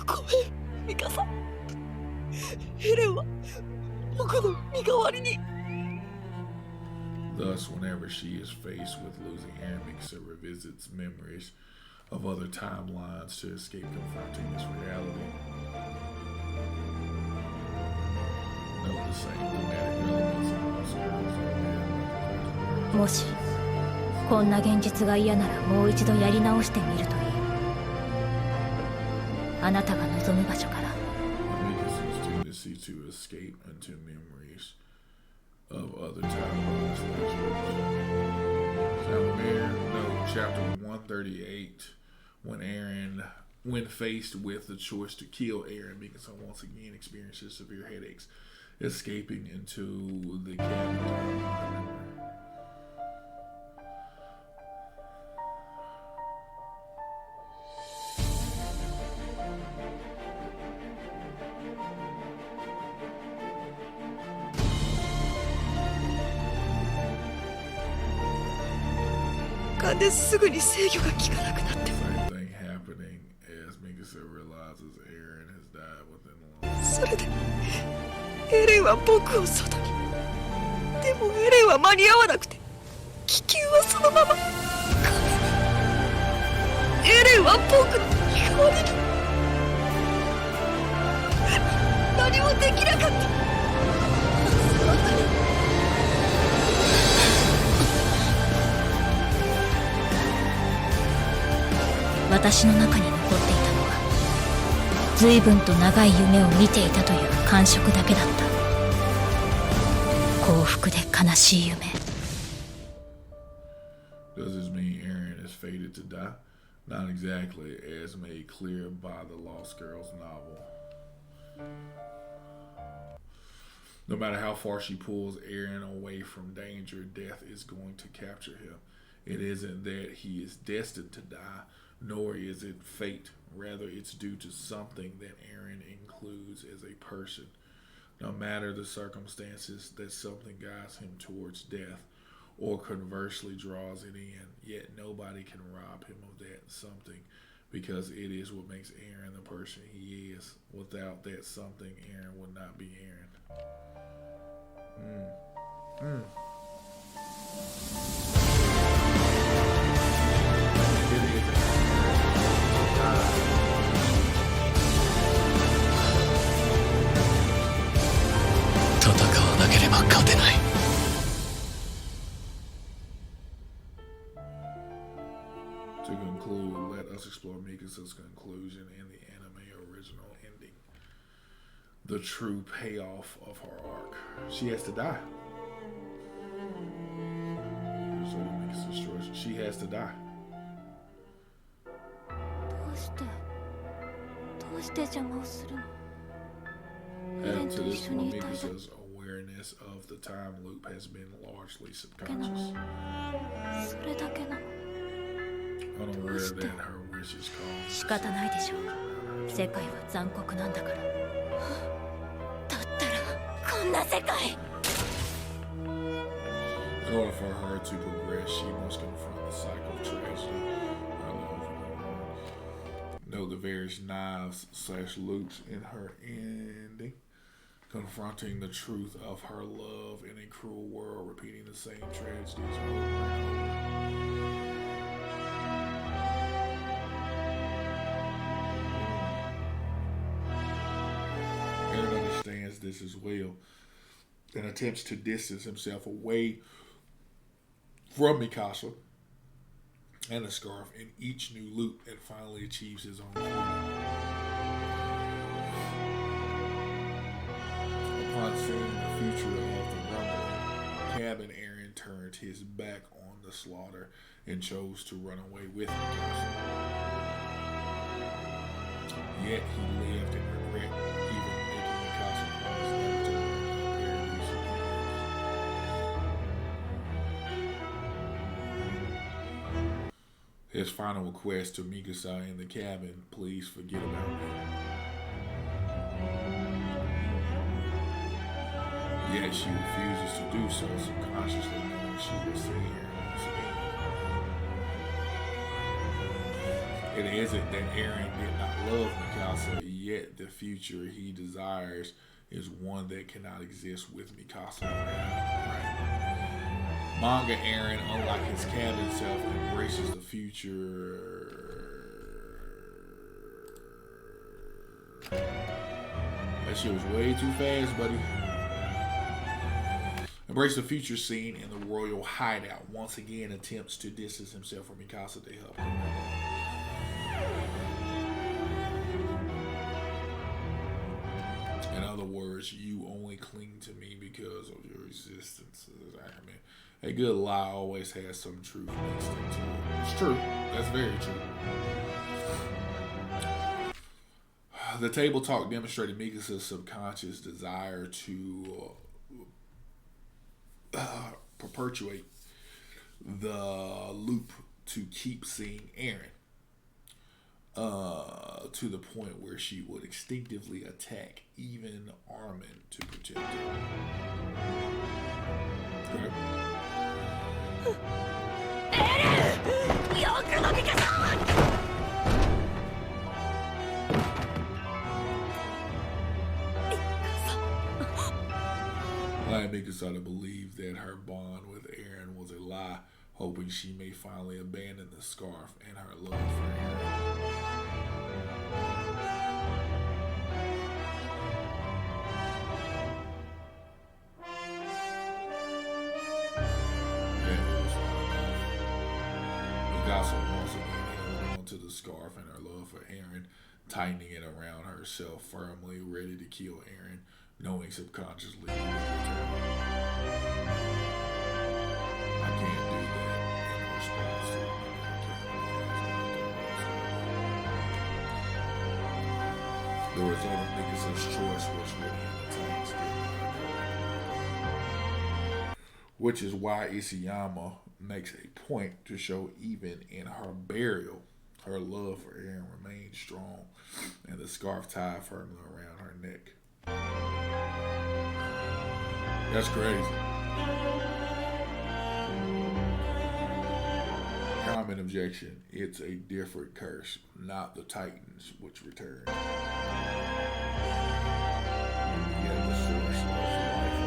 ごめんミカサ。エレンは僕の身代わりに。 Thus, whenever she is faced with losing Eren, Mikasa revisits memories of other timelines to escape confronting this reality. Note the same thematic elements also goes on. もしこんな現実が嫌ならもう一度やり直してみるといい。あなたが望む場所から。Mikasa's tendency to escape into memories of other timelines. Chapter 138, when faced with the choice to kill Eren, Mikasa once again experiences severe headaches, escaping into the cabin. 癌ですぐに制御が効かなくなって。 Same thing happening as Mikasa realizes Eren has died within the long. それでエレンは僕を外に。でもエレンは間に合わなくて気球はそのまま。エレンは僕の身代わりに。何もできなかった。 私の中に残っていたのは随分と長い夢を見ていたという感触だけだった。幸福で悲しい夢。 Does this mean Eren is fated to die? Not exactly, as made clear by the Lost Girls novel. No matter how far she pulls Eren away from danger, death is going to capture him. It isn't that he is destined to die, nor is it fate. Rather, it's due to something that Eren includes as a person. No matter the circumstances, that something guides him towards death, or conversely draws it in, yet nobody can rob him of that something, because it is what makes Eren the person he is. Without that something, Eren would not be Eren. To conclude, let us explore Mikasa's conclusion in the anime original ending. The true payoff of her arc. She has to die. So Mikasa's choice. She has to die. どうして邪魔をするの？ Add to this one, Mikasa's awareness of the time loop has been largely subconscious. それだけなの。 Unaware that her wishes cause. 仕方ないでしょう。世界は残酷なんだから。だったらこんな世界。 In order for her to progress, she must confront the cycle of tragedy. Know the various knives/loops in her ending, confronting the truth of her love in a cruel world, repeating the same tragedies over and over. Eren understands this as well and attempts to distance himself away from Mikasa and the scarf in each new loop, and finally achieves his own freedom. Upon seeing the future of the rumbling cabin, Eren turned his back on the slaughter and chose to run away with Mikasa. Yet he lived in regret, even making Mikasa promise never to bring the paradise again. His final request to Mikasa in the cabin: please forget about me. Yet she refuses to do so, subconsciously knowing she will see Eren once again. It isn't that Eren did not love Mikasa, yet the future he desires is one that cannot exist with Mikasa around. Right? Manga Eren, unlike his cabin self, embraces the future. That shit was way too fast, buddy. Embrace the future scene in the royal hideout. Once again attempts to distance himself from Mikasa to help him. In other words, you only cling to me because of your existence. I mean, a good lie always has some truth mixed into it. It's true. That's very true. The table talk demonstrated Mikasa's subconscious desire to perpetuate the loop to keep seeing Eren to the point where she would instinctively attack even Armin to protect him. Okay. Allowing Mikasa to believe that her bond with Eren was a lie, hoping she may finally abandon the scarf and her love for Eren. Mikasa once again held on to the scarf and her love for Eren, tightening it around herself firmly, ready to kill Eren, knowing subconsciously he would return. I can't do that in response to the result of Mikasa's choice was really in the tanks, which is why Isayama makes a point to show even in her burial, her love for Eren remained strong, and the scarf tied firmly around her neck. That's crazy. Common objection: it's a different curse, not the Titans which return. Yet the source of life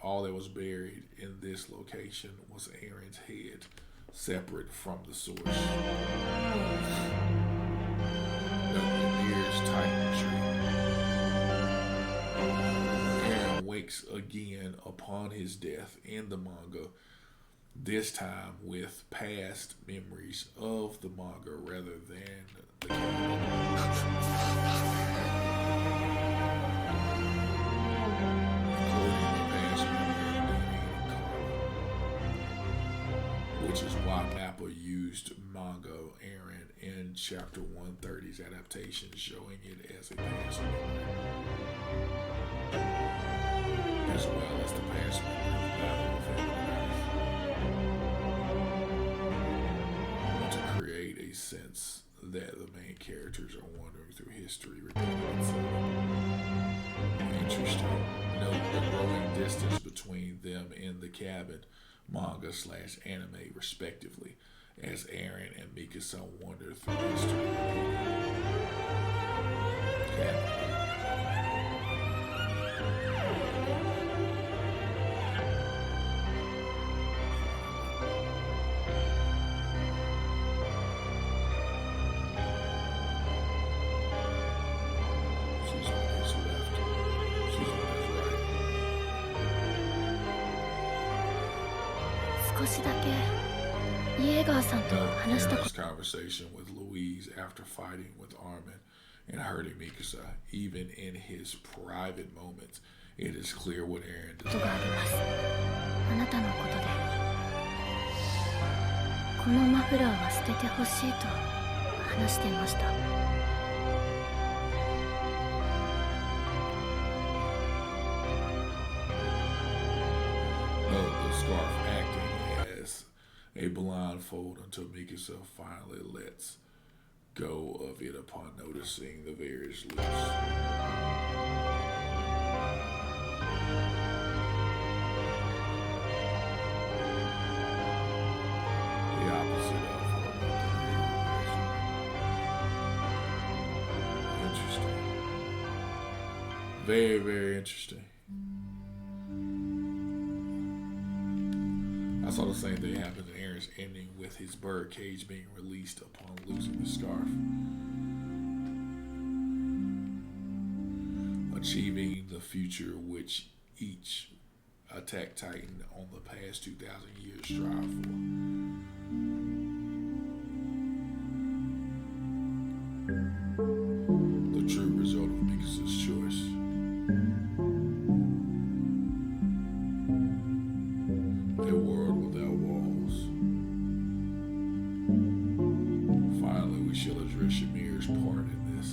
all that was buried in this location was Eren's head, separate from the source. The nearest Titan tree. Eren wakes again upon his death in the manga, this time with past memories of the manga rather than the which is why Mappa used manga Eren in Chapter 130's adaptation, showing it as a past memory, as well as the past memory of the Battle of Heaven and Earth. To create a sense that the main characters are wandering through history, repeating itself. Interesting. Note the growing distance between them in the cabin, manga/anime respectively, as Eren and Mikasa wander through history. She's on his left. She's on his right. 少しだけイエーガーさんと話した Eren's conversation with Louise after fighting with Armin and hurting Mikasa, even in his private moments, it is clear what Eren ことがあ desires. ります。あなたのことで。このマフラーは捨ててほしいと話していました。 Note the scarf acting as a blindfold until Mikasa finally lets go of it upon noticing the various loops. The opposite of interesting. Very, very interesting. I saw the same thing happen in Eren's ending with his bird cage being released upon losing the scarf. Achieving the future which each Attack Titan on the past 2,000 years strive for. The true result of Mikasa' choice. A world without walls. Finally, we shall address Ymir's part in this.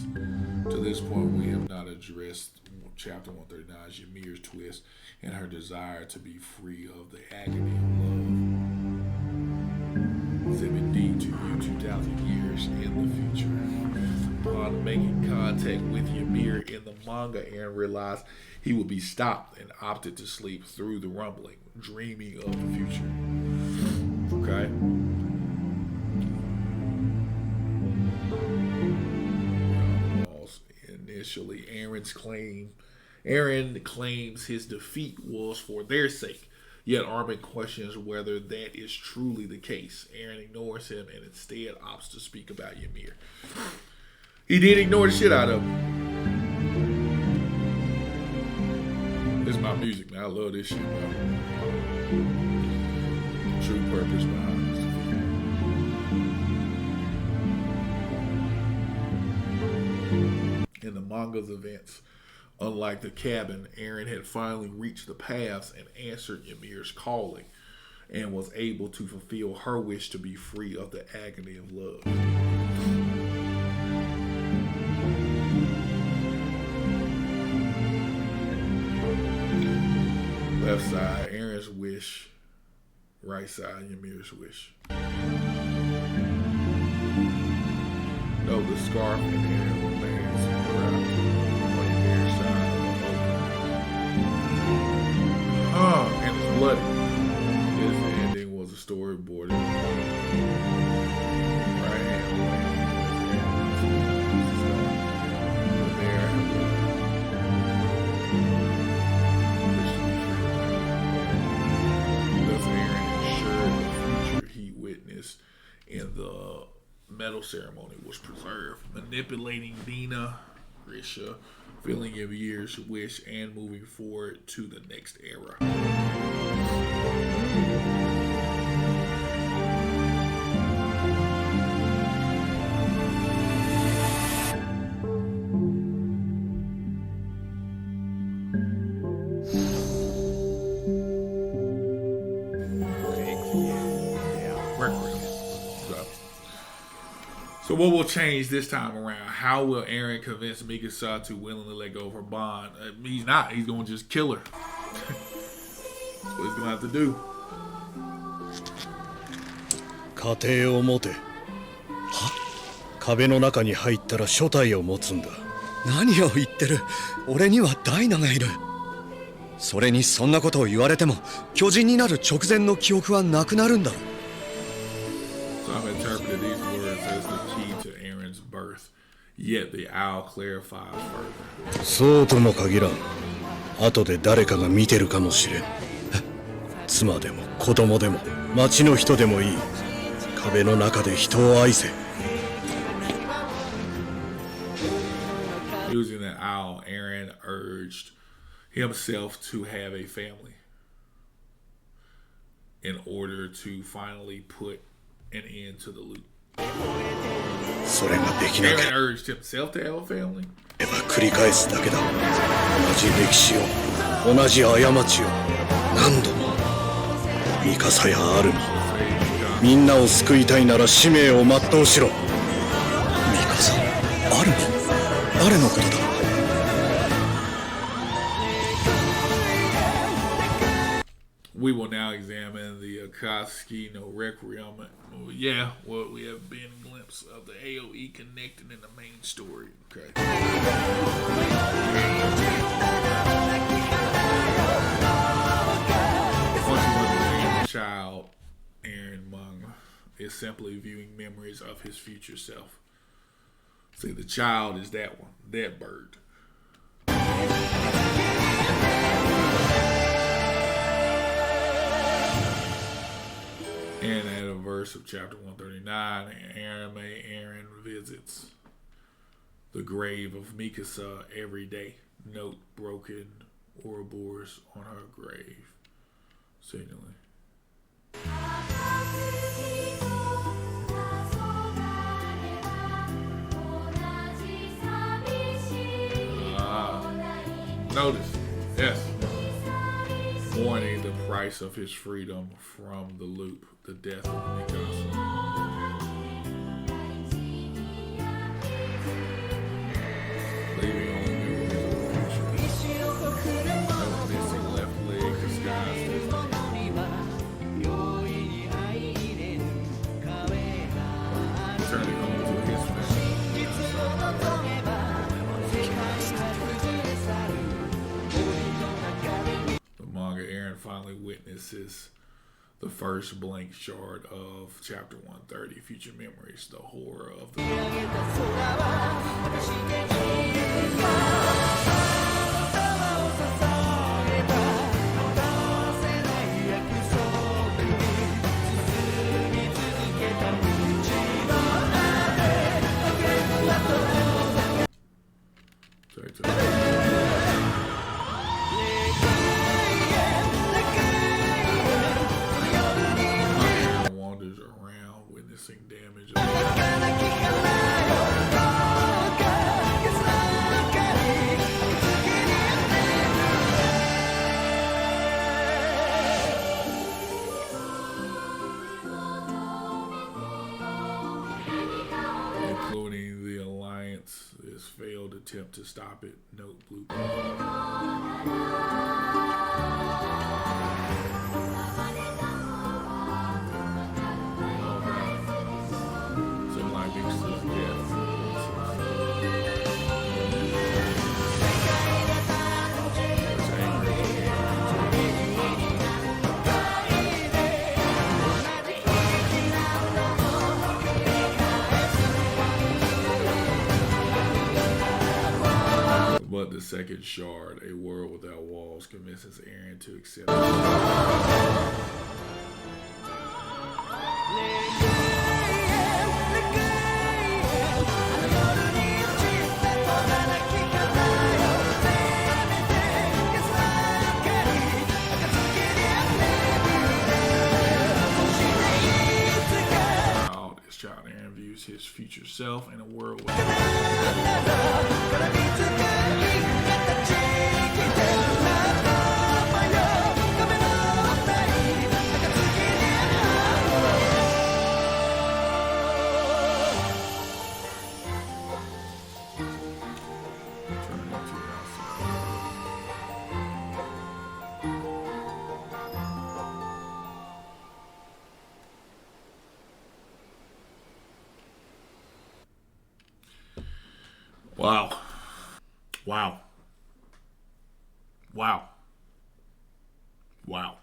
To this point, we have not addressed Chapter 139, Ymir's twist and her desire to be free of the agony of love. Exhibit D to you 2,000 years in the future. Upon making contact with Ymir in the manga, Eren realized he would be stopped and opted to sleep through the rumbling, dreaming of the future. Okay? Initially, Eren claims his defeat was for their sake, yet Armin questions whether that is truly the case. Eren ignores him and instead opts to speak about Ymir. He did ignore the shit out of him. This is my music, man. I love this shit, man. True purpose behind this. In the manga's events, unlike the cabin, Eren had finally reached the paths and answered Ymir's calling and was able to fulfill her wish to be free of the agony of love. Left side, Eren's wish. Right side, Ymir's wish. No, the scarf and Eren remains around on Ymir's side. And it's bloody. This ending was a storyboard. Right hand in the medal ceremony was preserved, manipulating Dina, Risha, filling Ymir's wish, and moving forward to the next era. So what will change this time around? How will Eren convince Mikasa to willingly let go of her bond? He's not. He's going to just kill her. That's what he's going to have to do. 家庭を持て。は？壁の中に入ったら所帯を持つんだ。何を言ってる。俺にはダイナがいる。それにそんなことを言われても巨人になる直前の記憶はなくなるんだろう。 So I've interpreted these words as the key to Eren's birth. Yet the owl clarifies further. そうとも限らん。後で誰かが見てるかもしれん。妻でも子供でも町の人でもいい。壁の中で人を愛せ。 Using the owl, Eren urged himself to have a family in order to finally put an end to the loop. それができなければ Eren urged himself to have a family. 繰り返すだけだ。同じ歴史を、同じ過ちを何度も。ミカサやアルミ、みんなを救いたいなら使命を全うしろ。ミカサ、アルミ、誰のことだ。 1 We will now examine the Akatsuki no Requiem. Yeah, well, we have been a glimpse of the AOE connecting in the main story. Okay. Once you look at the child, Eren manga is simply viewing memories of his future self. See, the child is that one, that bird. And at a verse of chapter 139, Eren visits the grave of Mikasa every day. Note broken Ouroboros on her grave. Signaling. Notice, yes. Mourning the price of his freedom from the loop, the death of Mikasa. Leaving only memories of the future. No missing left leg disguised as the turning home to his family. The manga Eren finally witnesses the first blank shard of chapter 130, Future Memories, the horror of the wanders around witnessing damage. Including the Alliance's failed attempt to stop it. Note blue. But the second shard, a world without walls, convinces Eren to accept it. As child Eren views his future self in a world Wow. Wow. Wow. Wow.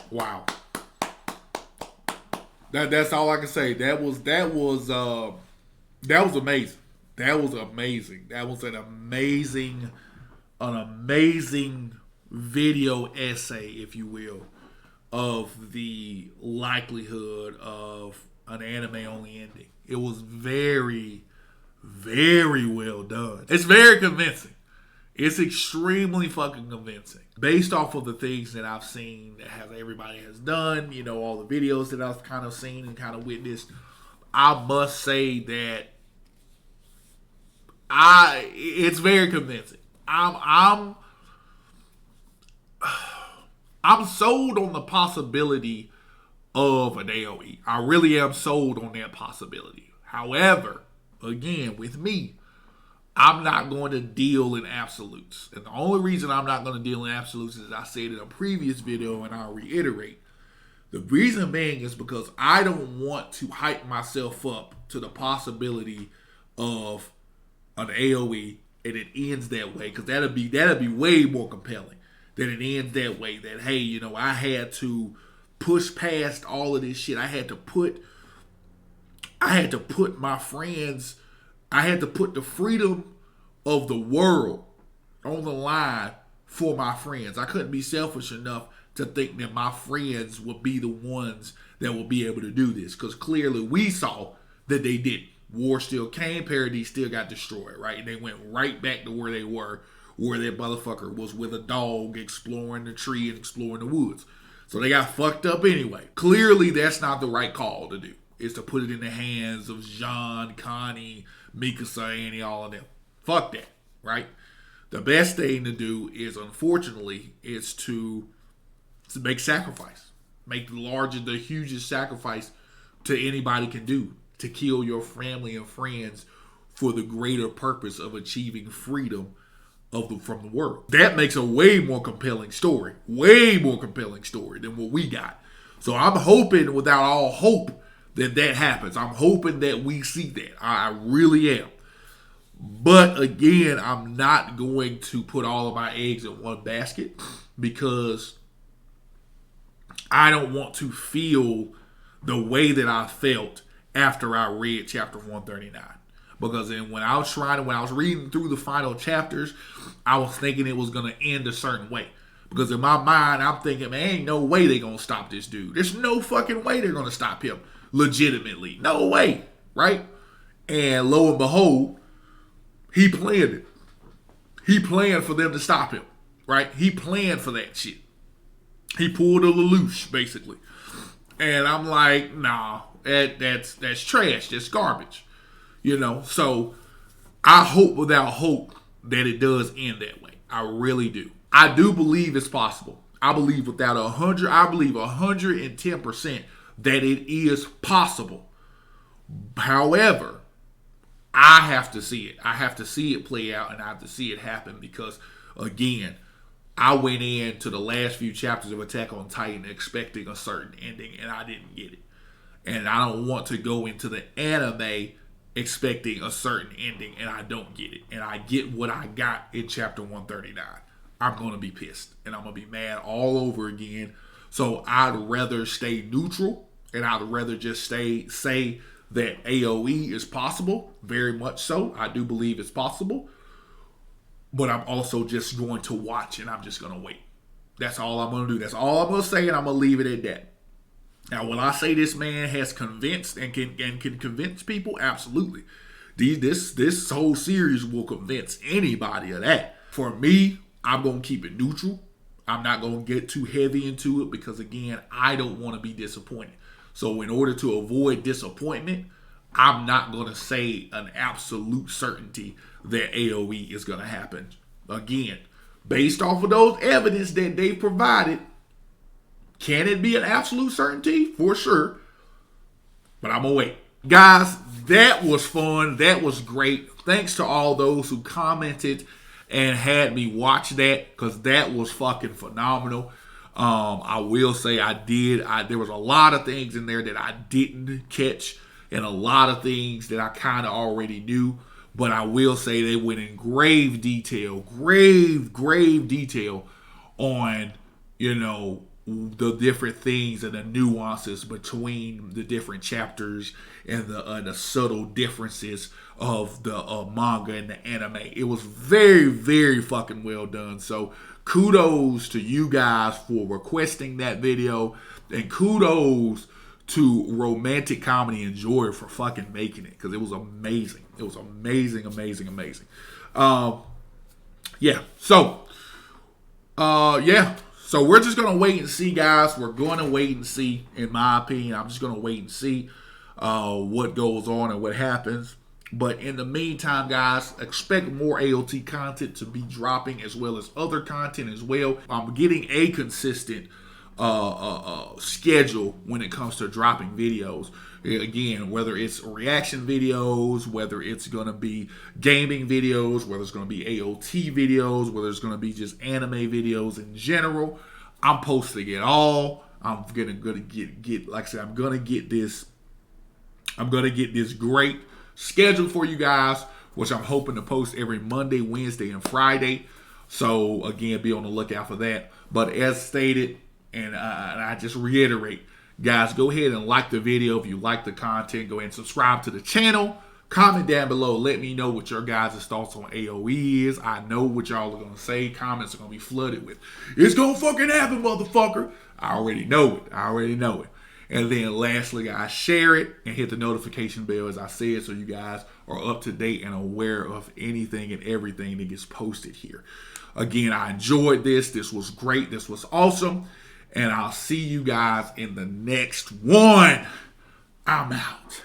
Wow. That's all I can say. That was amazing. That was amazing. That was an amazing video essay, if you will, of the likelihood of an anime only ending. It was very, very well done. It's very convincing. It's extremely fucking convincing. Based off of the things that I've seen that everybody has done, you know, all the videos that I've kind of seen and kind of witnessed, I must say that it's very convincing. I'm sold on the possibility of an AOE. I really am sold on that possibility. However, again, with me, I'm not going to deal in absolutes. And the only reason I'm not going to deal in absolutes is I said in a previous video, and I'll reiterate. The reason being is because I don't want to hype myself up to the possibility of an AOE and it ends that way, because that'd be way more compelling than it ends that way. That, hey, you know, I had to push past all of this shit. I had to put my friends, I had to put the freedom of the world on the line for my friends. I couldn't be selfish enough to think that my friends would be the ones that would be able to do this, because clearly we saw that they didn't. War still came, Paradise still got destroyed, right? And they went right back to where they were, where that motherfucker was with a dog exploring the tree and exploring the woods. So they got fucked up anyway. Clearly that's not the right call to do, is to put it in the hands of Jean, Connie, Mikasa, Annie, all of them. Fuck that, right? The best thing to do is, unfortunately, is to make sacrifice. Make the hugest sacrifice to anybody can do, to kill your family and friends for the greater purpose of achieving freedom from the world. That makes a way more compelling story than what we got. So I'm hoping, without all hope, that happens. I'm hoping that we see that. I really am. But again, I'm not going to put all of my eggs in one basket, because I don't want to feel the way that I felt after I read chapter 139. Because then when I was reading through the final chapters, I was thinking it was going to end a certain way. Because in my mind, I'm thinking, man, ain't no way they're going to stop this dude. There's no fucking way they're going to stop him legitimately. No way, right? And lo and behold, he planned it. He planned for them to stop him, right? He planned for that shit. He pulled a Lelouch, basically. And I'm like, nah, that's trash. That's garbage. You know, so I hope without hope that it does end that way. I really do. I do believe it's possible. I believe 110% that it is possible. However, I have to see it. I have to see it play out, and I have to see it happen, because, again, I went into the last few chapters of Attack on Titan expecting a certain ending, and I didn't get it. And I don't want to go into the anime expecting a certain ending, and I don't get it. And I get what I got in chapter 139. I'm going to be pissed, and I'm going to be mad all over again. So I'd rather stay neutral, and I'd rather just say that AOE is possible. Very much so. I do believe it's possible. But I'm also just going to watch, and I'm just going to wait. That's all I'm going to do. That's all I'm going to say, and I'm going to leave it at that. Now, when I say this man has convinced and can convince people, absolutely. This whole series will convince anybody of that. For me, I'm going to keep it neutral. I'm not going to get too heavy into it, because, again, I don't want to be disappointed. So in order to avoid disappointment, I'm not going to say an absolute certainty that AOE is going to happen. Again, based off of those evidence that they provided, can it be an absolute certainty? For sure. But I'm going to wait. Guys, that was fun. That was great. Thanks to all those who commented and had me watch that, because that was fucking phenomenal. I will say there was a lot of things in there that I didn't catch, and a lot of things that I kind of already knew. But I will say they went in grave detail on, you know, the different things and the nuances between the different chapters and the subtle differences of the manga and the anime. It was very, very fucking well done. So kudos to you guys for requesting that video, and kudos to Romantic Comedy Enjoyer for fucking making it, because it was amazing. It was amazing. So we're just going to wait and see, guys. We're going to wait and see, in my opinion. I'm just going to wait and see what goes on and what happens. But in the meantime, guys, expect more AOT content to be dropping, as well as other content as well. I'm getting a consistent schedule when it comes to dropping videos. Again, whether it's reaction videos, whether it's going to be gaming videos, whether it's going to be AOT videos, whether it's going to be just anime videos in general, I'm posting it all. I'm gonna get like I said, I'm gonna get this great schedule for you guys, which I'm hoping to post every Monday, Wednesday, and Friday. So again, be on the lookout for that. But as stated, and I just reiterate, guys, go ahead and like the video if you like the content. Go ahead and subscribe to the channel. Comment down below. Let me know what your guys' thoughts on AOE is. I know what y'all are going to say. Comments are going to be flooded with, "It's going to fucking happen, motherfucker." I already know it. And then lastly, guys, share it and hit the notification bell, as I said, so you guys are up to date and aware of anything and everything that gets posted here. Again, I enjoyed this. This was great. This was awesome. And I'll see you guys in the next one. I'm out.